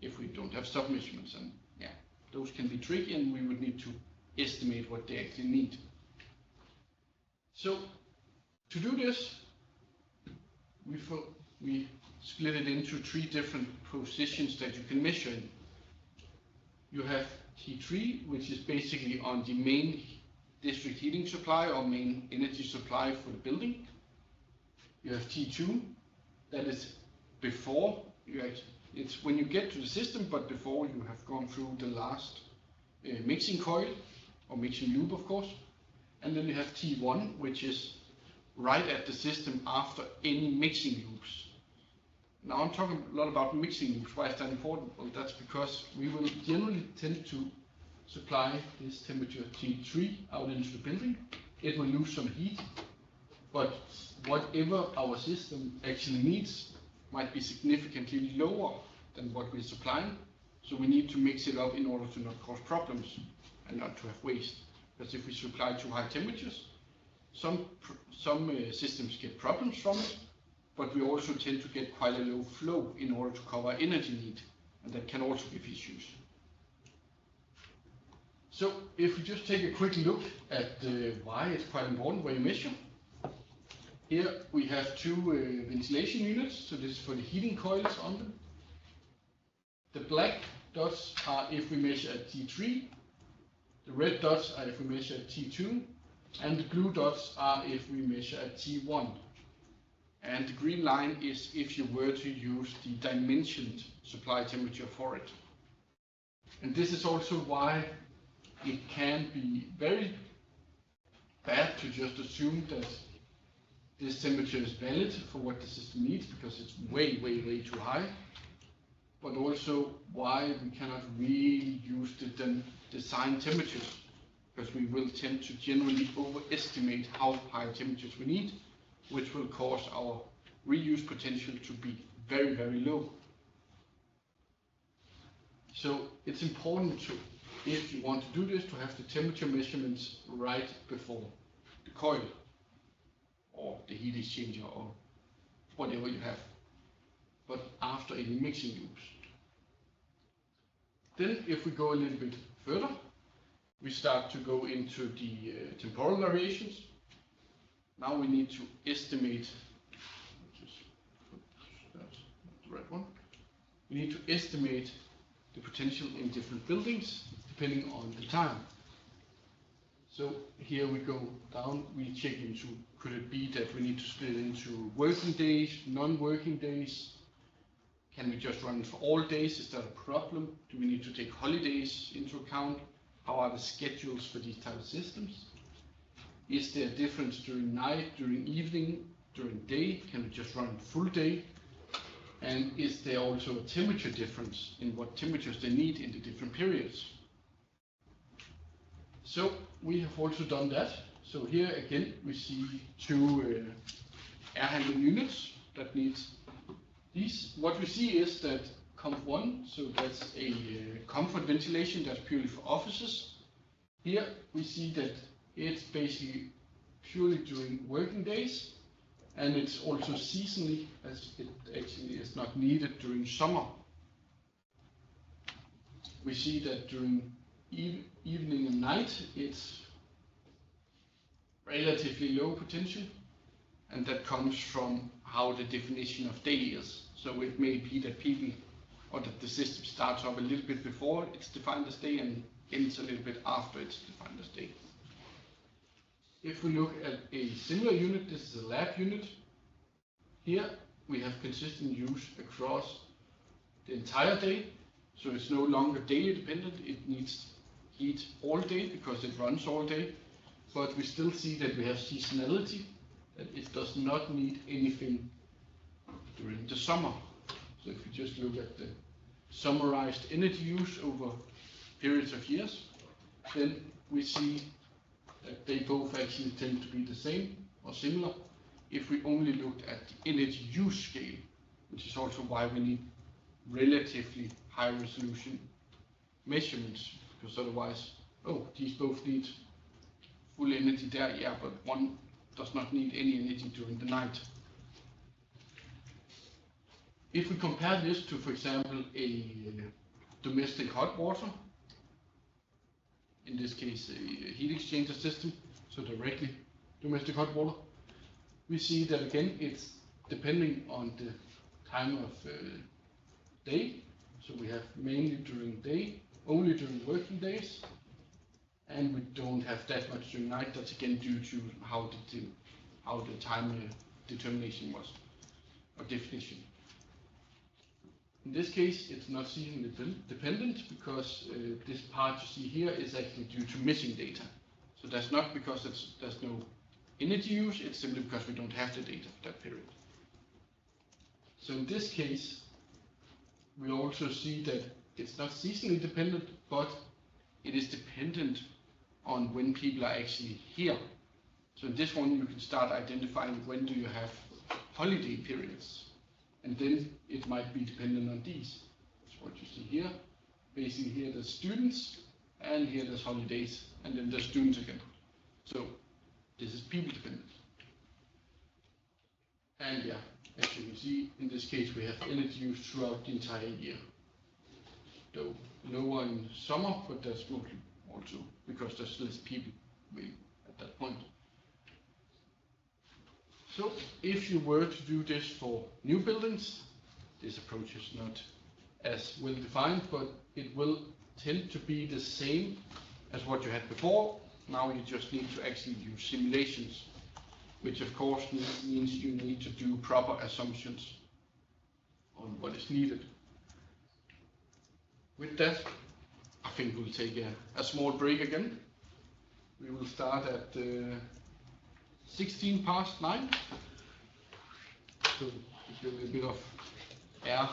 if we don't have sub-measurements, and yeah, those can be tricky and we would need to estimate what they actually need. So to do this, we split it into 3 different positions that you can measure in. You have T3, which is basically on the main district heating supply or main energy supply for the building. You have T2, that is before it's when you get to the system, but before you have gone through the last mixing coil or mixing loop, of course. And then you have T1, which is right at the system after any mixing loops. Now I'm talking a lot about mixing loops. Why is that important? Well, that's because we will generally tend to supply this temperature T3 out into the building, it will lose some heat, but whatever our system actually needs might be significantly lower than what we're supplying. So we need to mix it up in order to not cause problems and not to have waste. Because if we supply too high temperatures, some systems get problems from it, but we also tend to get quite a low flow in order to cover energy need, and that can also give issues. So if we just take a quick look at why it's quite important where you measure. Here we have two ventilation units, so this is for the heating coils on them. The black dots are if we measure at T3, the red dots are if we measure at T2, and the blue dots are if we measure at T1. And the green line is if you were to use the dimensioned supply temperature for it. And this is also why it can be very bad to just assume that this temperature is valid for what the system needs, because it's way, way, way too high. But also why we cannot really use the design temperatures, because we will tend to generally overestimate how high temperatures we need, which will cause our reuse potential to be very, very low. So it's important to, if you want to do this, to have the temperature measurements right before the coil or the heat exchanger or whatever you have, but after any mixing loops. Then if we go a little bit further, we start to go into the temporal variations. Now we need to estimate, that's the right one. We need to estimate the potential in different buildings depending on the time. So here we go down, we check into, could it be that we need to split into working days, non-working days? Can we just run it for all days? Is that a problem? Do we need to take holidays into account? How are the schedules for these type of systems? Is there a difference during night, during evening, during day? Can we just run full day? And is there also a temperature difference in what temperatures they need in the different periods? So we have also done that. So here again we see two air handling units that needs these. What we see is that COMF1, so that's a comfort ventilation that's purely for offices. Here we see that it's basically purely during working days, and it's also seasonally, as it actually is not needed during summer. We see that during evening and night it's relatively low potential, and that comes from how the definition of day is. So it may be that people, or that the system starts up a little bit before it's defined as day and ends a little bit after it's defined as day. If we look at a similar unit, this is a lab unit. Here we have consistent use across the entire day, so it's no longer daily dependent. It needs heat all day because it runs all day, but we still see that we have seasonality, that it does not need anything during the summer. So if we just look at the summarized energy use over periods of years, then we see that they both actually tend to be the same or similar if we only looked at the energy use scale, which is also why we need relatively high resolution measurements, because otherwise, oh, these both need full energy there, yeah, but one does not need any energy during the night. If we compare this to, for example, a domestic hot water, in this case a heat exchanger system, so directly domestic hot water, we see that again it's depending on the time of day. So we have mainly during day, only during working days, and we don't have that much during night. That's again due to how the time determination was, or definition. In this case, it's not seasonally dependent because this part you see here is actually due to missing data. So that's not because there's no energy use, it's simply because we don't have the data for that period. So in this case, we also see that it's not seasonally dependent, but it is dependent on when people are actually here. So in this one, you can start identifying when do you have holiday periods. And then it might be dependent on these. That's what you see here. Basically here there's students, and here there's holidays, and then there's students again. So this is people dependent. And yeah, as you can see, in this case we have energy use throughout the entire year. Though lower in summer, but that's mostly also because there's less people at that point. So if you were to do this for new buildings, this approach is not as well defined, but it will tend to be the same as what you had before. Now you just need to actually use simulations, which of course means you need to do proper assumptions on what is needed. With that, I think we'll take a small break again. We will start at 9:16. So give a bit of air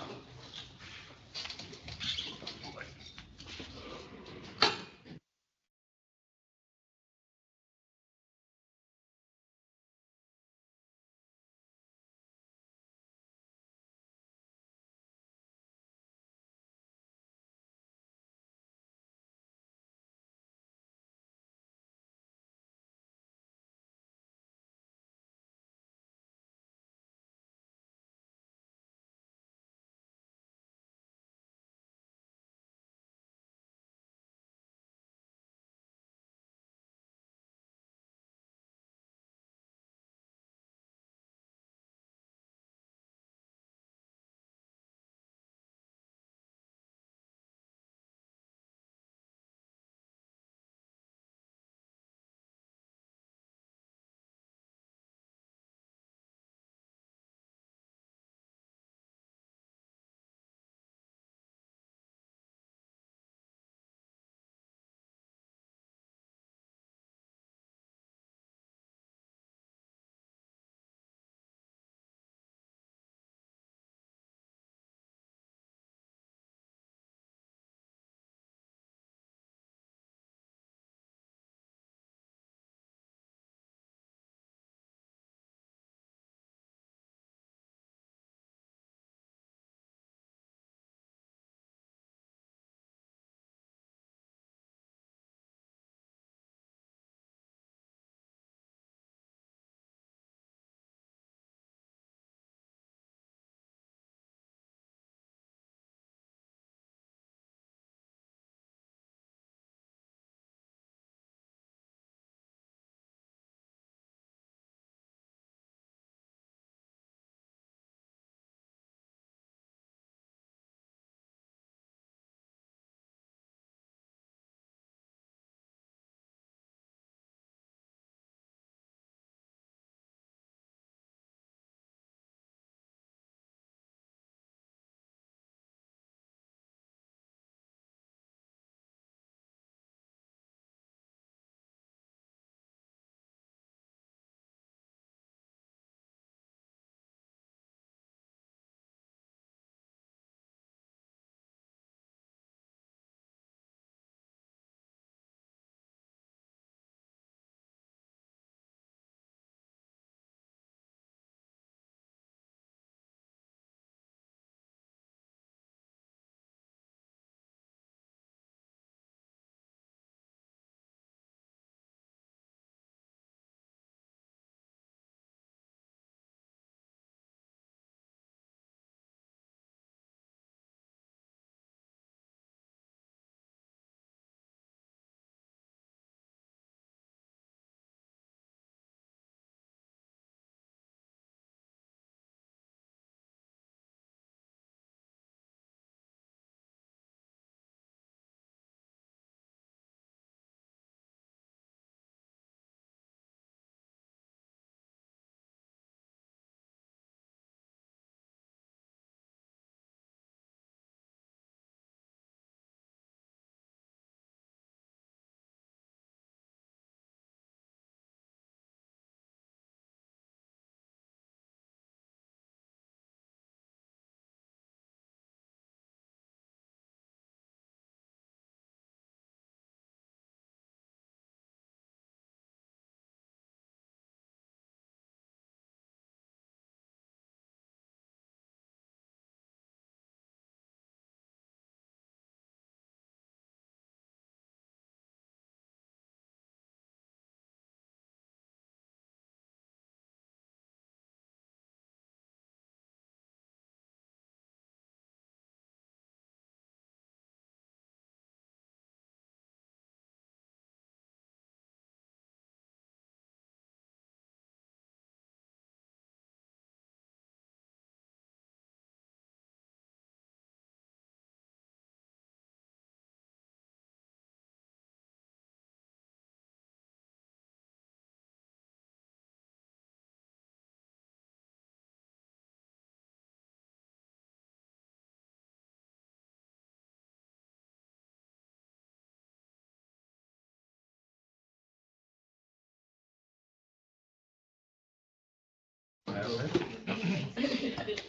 Good.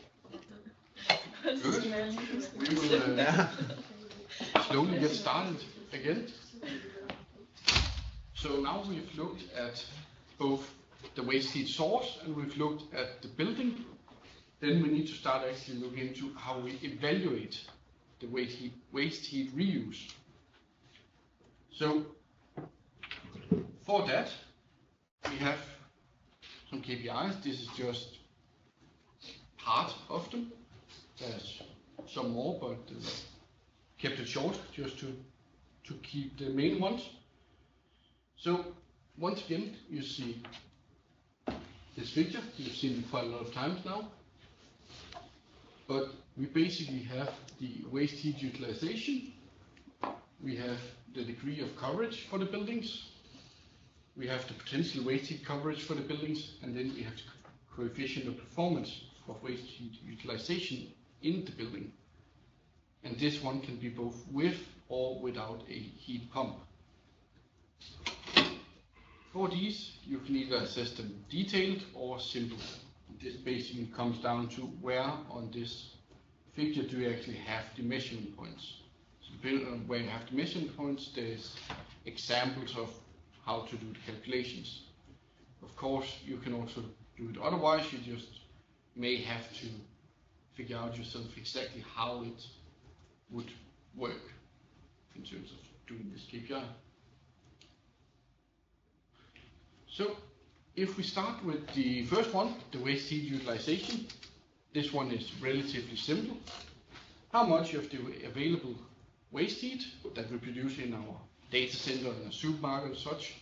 We will slowly get started again. So now we've looked at both the waste heat source and we've looked at the building. Then we need to start actually looking into how we evaluate the waste heat reuse. So for that, we have some KPIs. This is just part of them. There's some more, but kept it short just to keep the main ones. So once again, you see this picture. You've seen it quite a lot of times now. But we basically have the waste heat utilization. We have the degree of coverage for the buildings. We have the potential waste heat coverage for the buildings, and then we have the coefficient of performance of waste heat utilization in the building. And this one can be both with or without a heat pump. For these, you can either assess them detailed or simple. This basically comes down to where on this figure do you actually have the measurement points. So depending on where you have the measurement points, there's examples of how to do the calculations. Of course, you can also do it otherwise. You just may have to figure out yourself exactly how it would work in terms of doing this KPI. So if we start with the first one, the waste heat utilization, this one is relatively simple. How much of the available waste heat that we produce in our data center and a supermarket and such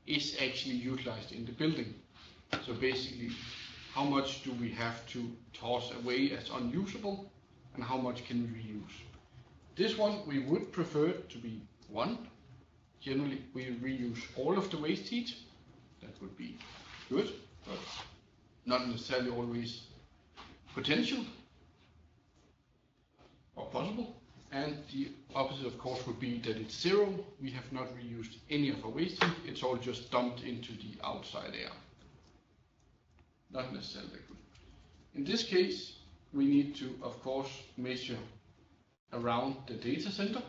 is actually utilized in the building? So basically, how much do we have to toss away as unusable and how much can we reuse? This one we would prefer to be 1. Generally, we reuse all of the waste heat. That would be good, but not necessarily always potential or possible. And the opposite, of course, would be that it's 0. We have not reused any of our waste heat. It's all just dumped into the outside air. Not necessarily good. In this case, we need to, of course, measure around the data center.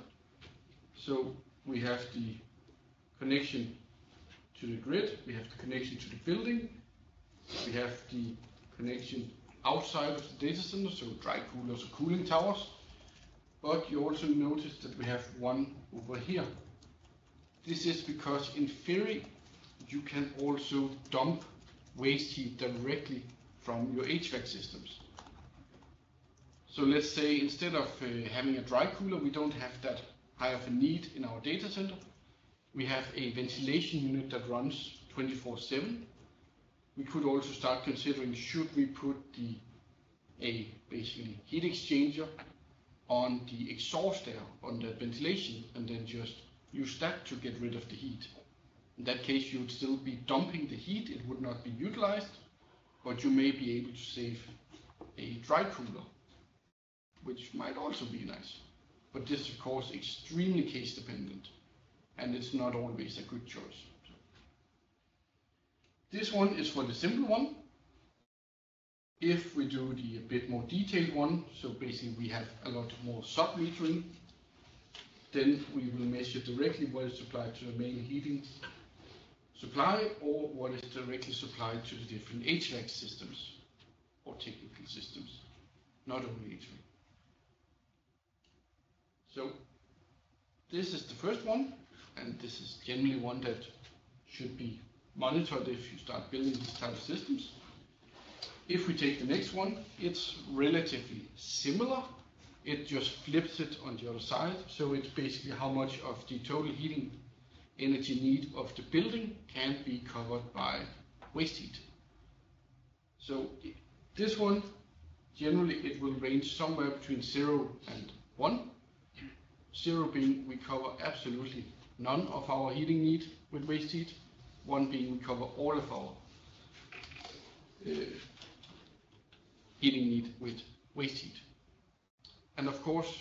So we have the connection to the grid, we have the connection to the building, we have the connection outside of the data center, so dry coolers or cooling towers. But you also notice that we have one over here. This is because in theory you can also dump waste heat directly from your HVAC systems. So let's say instead of having a dry cooler, we don't have that high of a need in our data center. We have a ventilation unit that runs 24/7. We could also start considering, should we put a basically heat exchanger on the exhaust air, on the ventilation, and then just use that to get rid of the heat. In that case, you would still be dumping the heat, it would not be utilized, but you may be able to save a dry cooler, which might also be nice. But this is of course extremely case dependent, and it's not always a good choice. This one is for the simple one. If we do the a bit more detailed one, so basically we have a lot more sub-metering, then we will measure directly what is supplied to the main heating supply or what is directly supplied to the different HVAC systems or technical systems, not only HVAC. So this is the first one, and this is generally one that should be monitored if you start building these type of systems. If we take the next one, it's relatively similar. It just flips it on the other side. So it's basically how much of the total heating energy need of the building can be covered by waste heat. So this one, generally it will range somewhere between 0 and 1. 0 being we cover absolutely none of our heating need with waste heat. 1 being we cover all of our heating need with waste heat. And of course,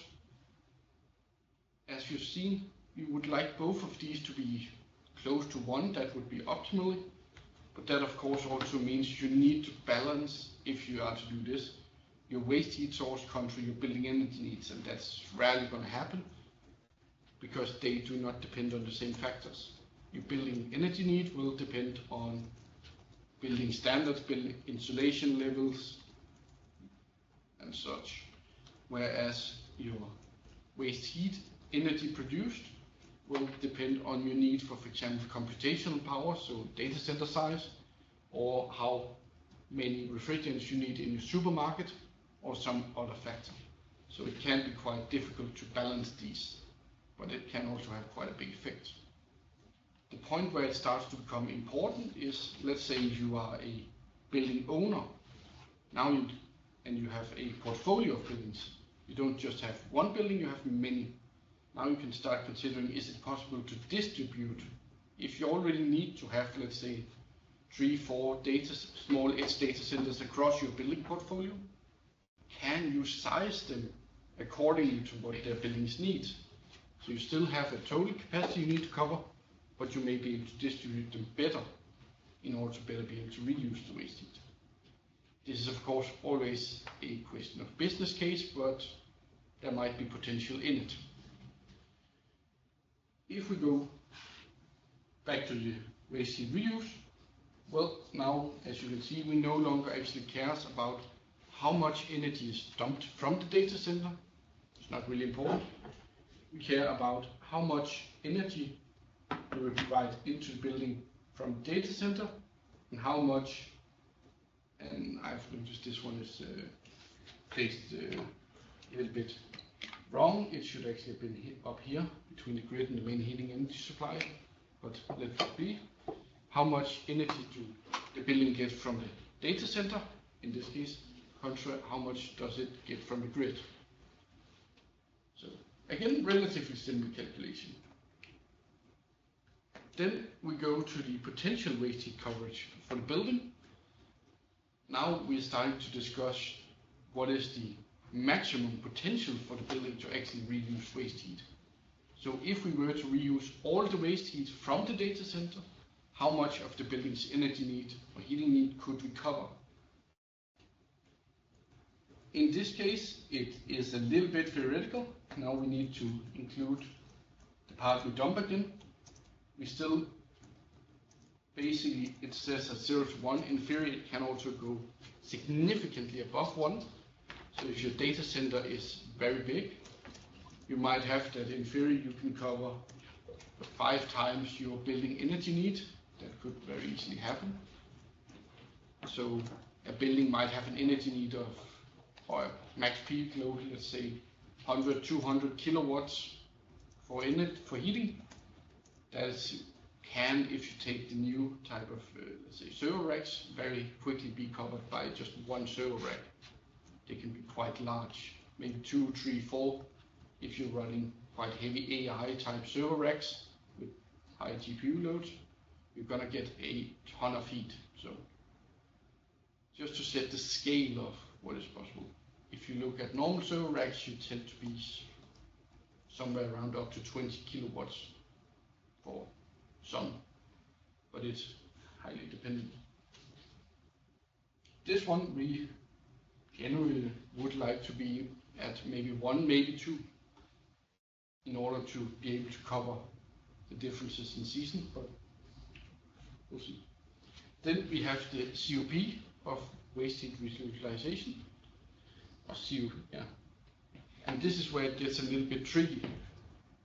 as you've seen, you would like both of these to be close to 1. That would be optimally. But that of course also means you need to balance, if you are to do this, your waste heat source contra your building energy needs, and that's rarely going to happen because they do not depend on the same factors. Your building energy need will depend on building standards, building insulation levels, and such. Whereas your waste heat energy produced will depend on your need for example, computational power, so data center size, or how many refrigerants you need in your supermarket, or some other factor. So it can be quite difficult to balance these, but it can also have quite a big effect. The point where it starts to become important is, let's say you are a building owner, and you have a portfolio of buildings. You don't just have one building, you have many. Now you can start considering, is it possible to distribute? If you already need to have, let's say, 3-4 small edge data centers across your building portfolio, can you size them accordingly to what their buildings need? So you still have a total capacity you need to cover, but you may be able to distribute them better in order to better be able to reuse the waste heat. This is of course always a question of business case, but there might be potential in it. If we go back to the waste heat reuse, well, now as you can see, we no longer actually cares about how much energy is dumped from the data center. It's not really important. We care about how much energy do we provide into the building from the data center, and how much, and I've noticed this one is placed a little bit wrong. It should actually have been up here between the grid and the main heating energy supply, but let it be. How much energy do the building get from the data center, in this case, contra how much does it get from the grid? So again, relatively simple calculation. Then we go to the potential waste heat coverage for the building. Now we are starting to discuss what is the maximum potential for the building to actually reuse waste heat. So if we were to reuse all the waste heat from the data center, how much of the building's energy need or heating need could we cover? In this case, it is a little bit theoretical. Now we need to include the part we dump it in. We still, basically, it says at 0 to 1. In theory, it can also go significantly above 1. So if your data center is very big, you might have that in theory you can cover 5 times your building energy need. That could very easily happen. So a building might have an energy need of, or a max peak load, let's say 100, 200 kilowatts for heating. That can, if you take the new type of, let's say, server racks, very quickly be covered by just one server rack. They can be quite large, maybe 2, 3, 4, if you're running quite heavy AI type server racks with high GPU loads, you're gonna get a ton of heat. So just to set the scale of what is possible. If you look at normal server racks, you tend to be somewhere around up to 20 kilowatts for some, but it's highly dependent. This one we generally would like to be at maybe 1, maybe 2, in order to be able to cover the differences in season, but we'll see. Then we have the COP of waste heat reutilization, or CO, yeah. And this is where it gets a little bit tricky,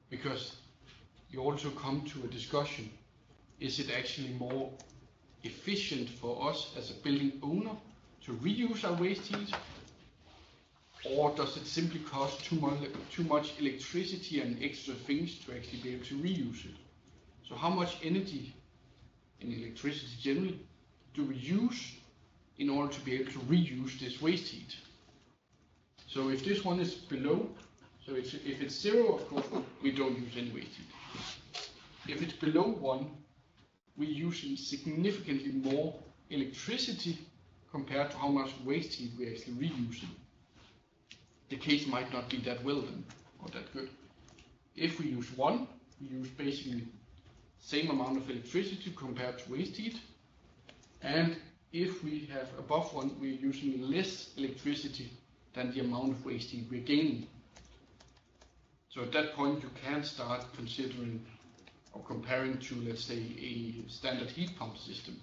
because you also come to a discussion, is it actually more efficient for us as a building owner to reuse our waste heat, or does it simply cost too much electricity and extra things to actually be able to reuse it? So how much energy and electricity generally do we use in order to be able to reuse this waste heat? So if this one is below, so if it's 0, of course, we don't use any waste heat. If it's below 1, we're using significantly more electricity compared to how much waste heat we're actually reusing. The case might not be that well then, or that good. If we use 1, we use basically same amount of electricity compared to waste heat, And if we have above 1, we're using less electricity than the amount of waste heat we're gaining. So at that point, you can start considering or comparing to, let's say, a standard heat pump system.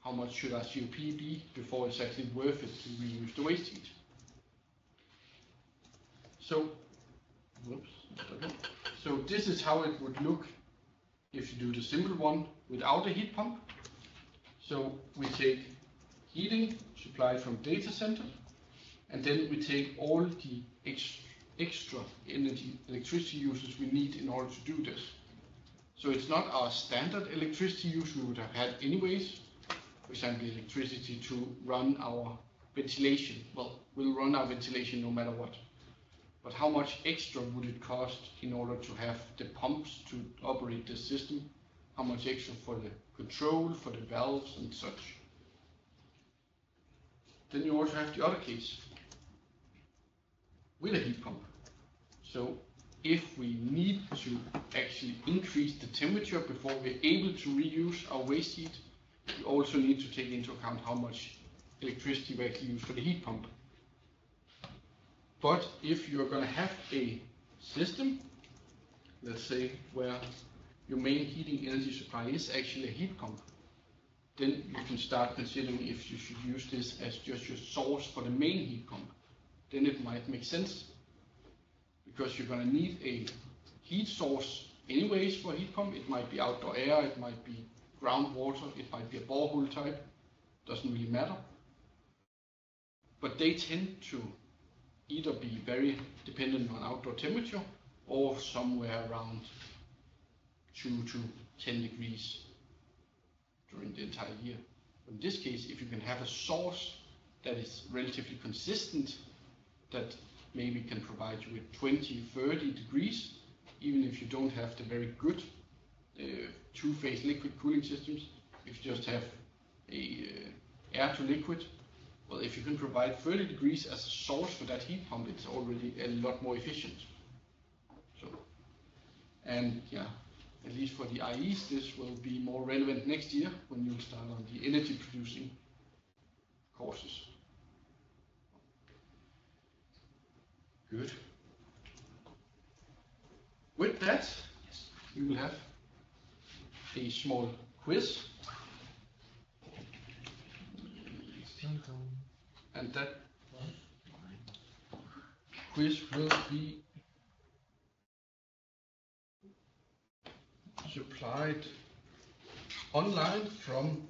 How much should our COP be before it's actually worth it to reuse the waste heat? So, so this is how it would look if you do the simple one without a heat pump. So we take heating supplied from data center, and then we take all the extra electricity uses we need in order to do this. So it's not our standard electricity use we would have had anyways. For example, electricity to run our ventilation. Well, we'll run our ventilation no matter what. But how much extra would it cost in order to have the pumps to operate the system? How much extra for the control, for the valves and such? Then you also have the other case with a heat pump. So if we need to actually increase the temperature before we're able to reuse our waste heat, we also need to take into account how much electricity we actually use for the heat pump. But if you're going to have a system, let's say, where your main heating energy supply is actually a heat pump, then you can start considering if you should use this as just your source for the main heat pump. Then it might make sense, because you're going to need a heat source anyways for a heat pump. It might be outdoor air, it might be groundwater, it might be a borehole type, doesn't really matter. But they tend to either be very dependent on outdoor temperature or somewhere around 2 to 10 degrees during the entire year. In this case, if you can have a source that is relatively consistent, that maybe can provide you with 20, 30 degrees, even if you don't have the very good two-phase liquid cooling systems, if you just have a air to liquid, well, if you can provide 30 degrees as a source for that heat pump, it's already a lot more efficient. So, and yeah, at least for the IEs, this will be more relevant next year when you'll start on the energy producing courses. Good. With that, we will have a small quiz. And that quiz will be supplied online from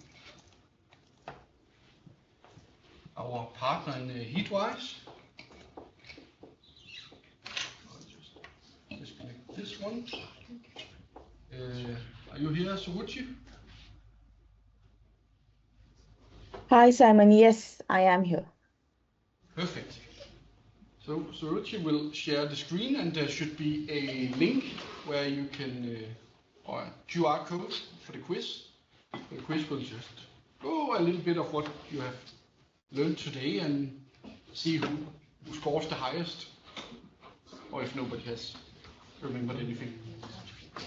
our partner in Heatwise. I'll just disconnect this one. Are you here, Suruchi? Hi, Simon. Yes, I am here. Perfect. So Suruchi will share the screen, and there should be a link where you can, or a QR code for the quiz. The quiz will just go a little bit of what you have learned today and see who scores the highest, or if nobody has remembered anything.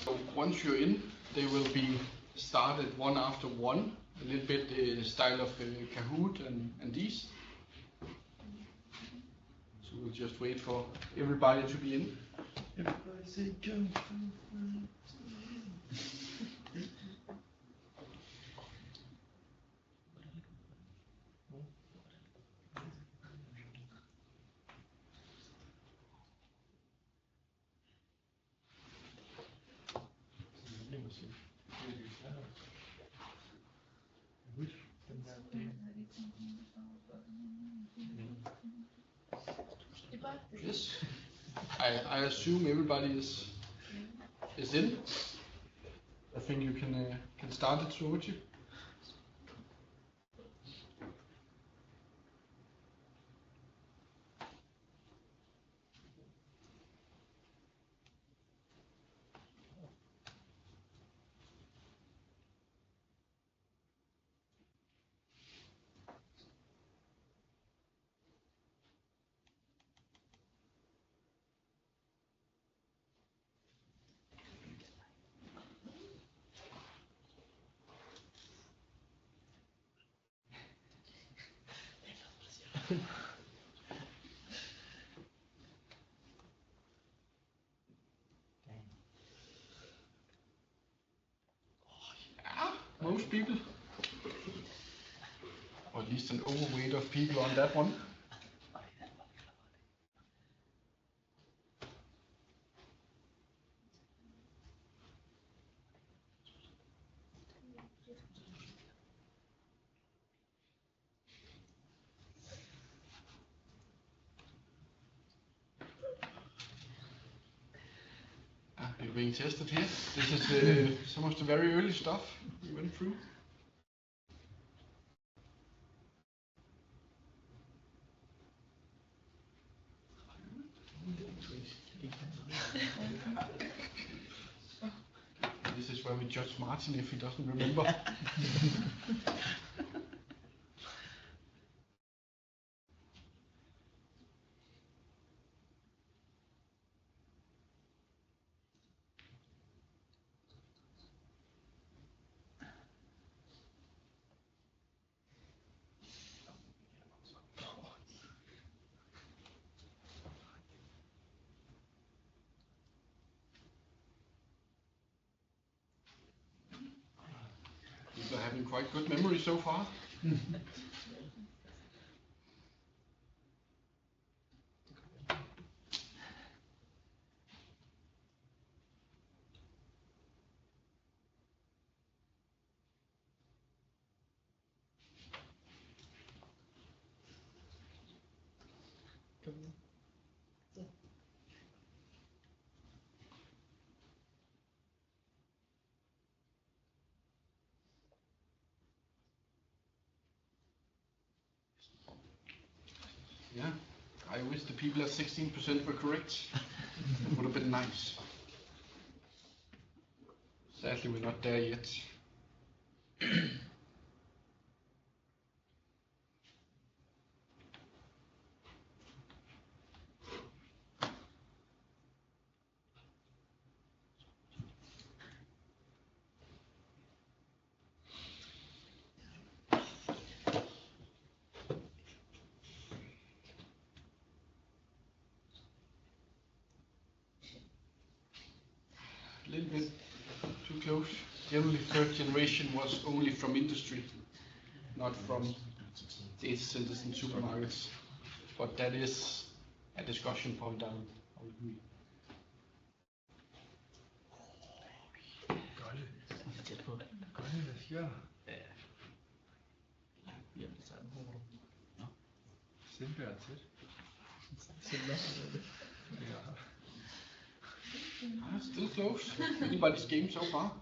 So once you're in, they will be started one after one, a little bit the style of Kahoot and these. So we'll just wait for everybody to be in. Everybody say go. Yes, I assume everybody is in. I think you can start it, Suruchi. most people. Or at least an overweight of people on that one. You're being tested here. This is some of the very early stuff we went through. This is where we judge Martin if he doesn't remember. People are having quite good memory so far. Yeah, I wish the people at 16% were correct. That would have been nice. Sadly, we're not there yet. A little bit too close. Generally, third generation was only from industry, not from data centers and supermarkets. But that is a discussion point, I would agree. Still close. Anybody's game so far?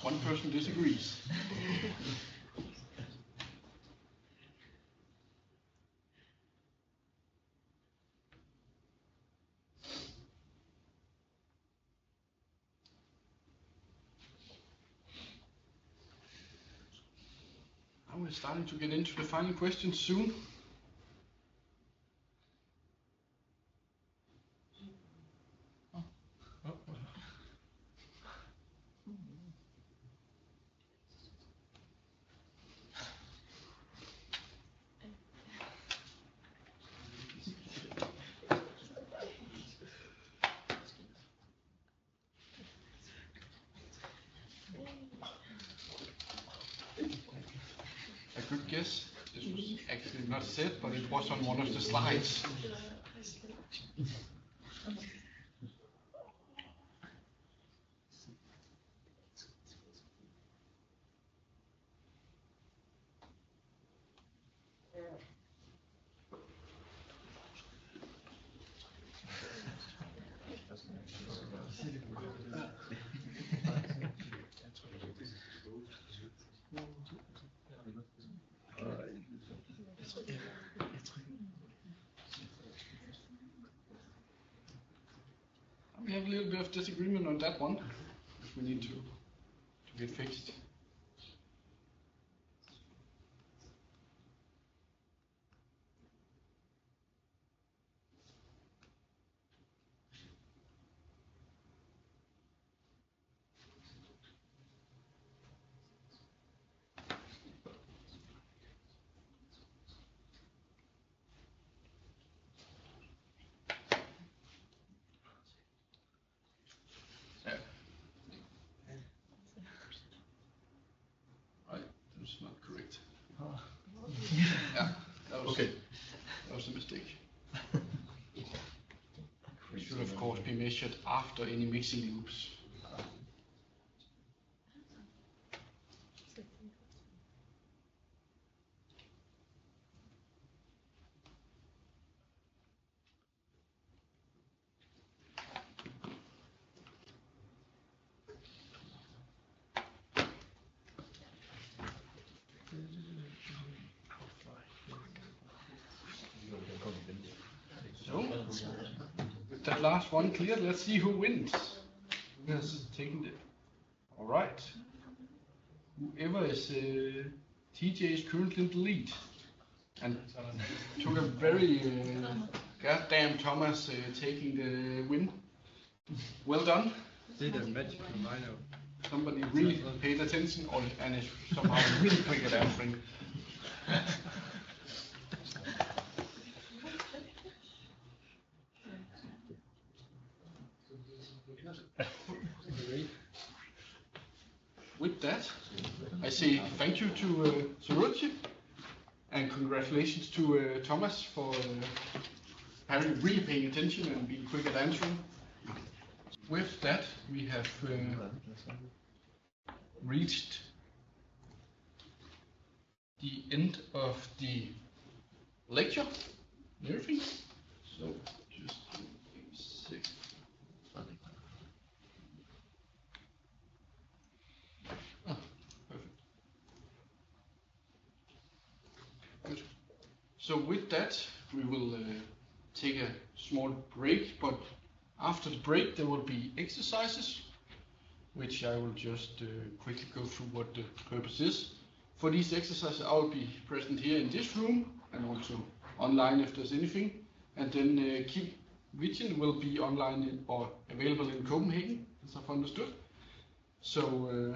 One person disagrees. We're starting to get into the final questions soon. A good guess. This was actually not said, but it was on one of the slides. We have a little bit of disagreement on that one, which we need to get fixed. measured after any mixing loops. So, with that last one cleared, let's see who wins. Who has taken it? All right. Whoever is TJ is currently in the lead, and took a very goddamn Thomas taking the win. Well done. Det er magic combiner. Somebody really paid attention, and is somehow really quick at answering. With that, I say thank you to Soruchi, and congratulations to Thomas for really paying attention and being quick at answering. With that, we have reached the end of the lecture and everything. So just a sec. Perfect. Good. So with that, we will take a small break, but after the break there will be exercises, which I will just quickly go through what the purpose is. For these exercises I will be present here in this room and also online if there's anything. And then Kim Wittgen will be online or available in Copenhagen, as I've understood. So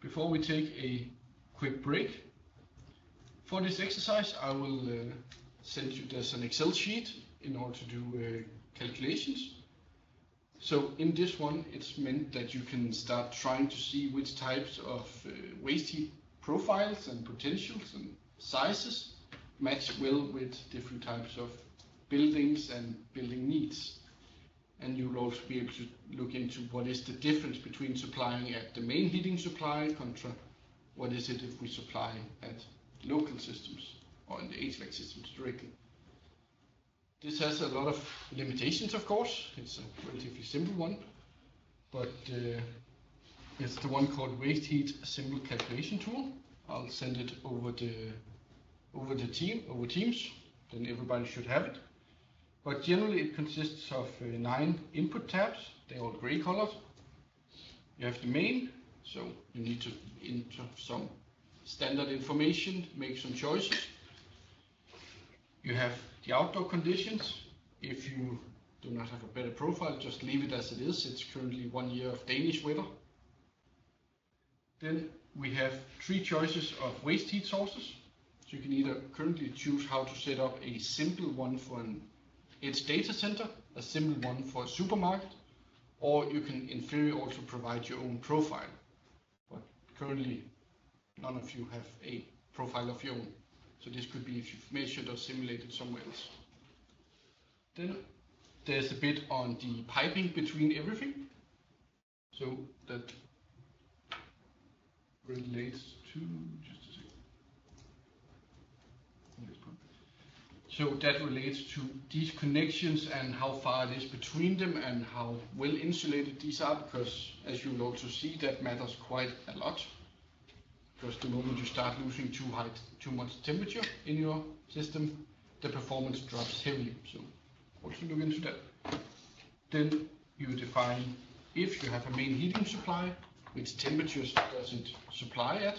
before we take a quick break, for this exercise I will send you, there's an Excel sheet in order to do calculations. So in this one it's meant that you can start trying to see which types of waste heat profiles and potentials and sizes match well with different types of buildings and building needs. And you'll also be able to look into what is the difference between supplying at the main heating supply contra what is it if we supply at local systems or in the HVAC systems directly. This has a lot of limitations, of course. It's a relatively simple one, but it's the one called Waste Heat Simple Calculation Tool. I'll send it over Teams, then everybody should have it. But generally it consists of 9 input tabs. They're all gray colored. You have the main, so you need to enter some standard information, make some choices. You have the outdoor conditions. If you do not have a better profile, just leave it as it is. It's currently 1 year of Danish weather. Then we have 3 choices of waste heat sources. So you can either currently choose how to set up a simple one for an edge data center, a simple one for a supermarket, or you can in theory also provide your own profile. But currently none of you have a profile of your own. So this could be if you've measured or simulated somewhere else. Then there's a bit on the piping between everything. So that relates to, just a second. So that relates to these connections and how far it is between them and how well insulated these are, because as you'll also see, that matters quite a lot. Because the moment you start losing too much temperature in your system, the performance drops heavily. So also look into that. Then you define if you have a main heating supply, which temperatures does it supply at,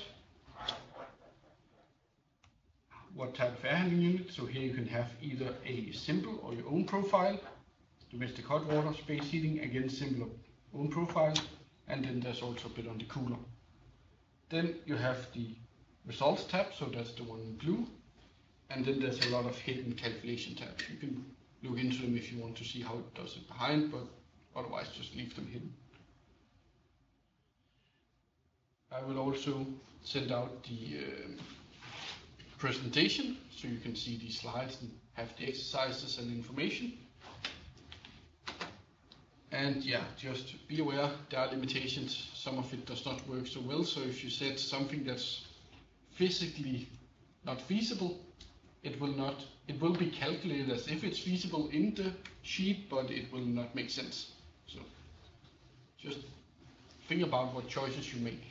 what type of air handling unit. So here you can have either a simple or your own profile, domestic hot water, space heating, again simple own profile, and then there's also a bit on the cooler. Then you have the results tab, so that's the one in blue, and then there's a lot of hidden calculation tabs. You can look into them if you want to see how it does it behind, but otherwise just leave them hidden. I will also send out the presentation so you can see these slides and have the exercises and information. And yeah, just be aware there are limitations. Some of it does not work so well. So if you set something that's physically not feasible, it will be calculated as if it's feasible in the sheet, but it will not make sense. So just think about what choices you make.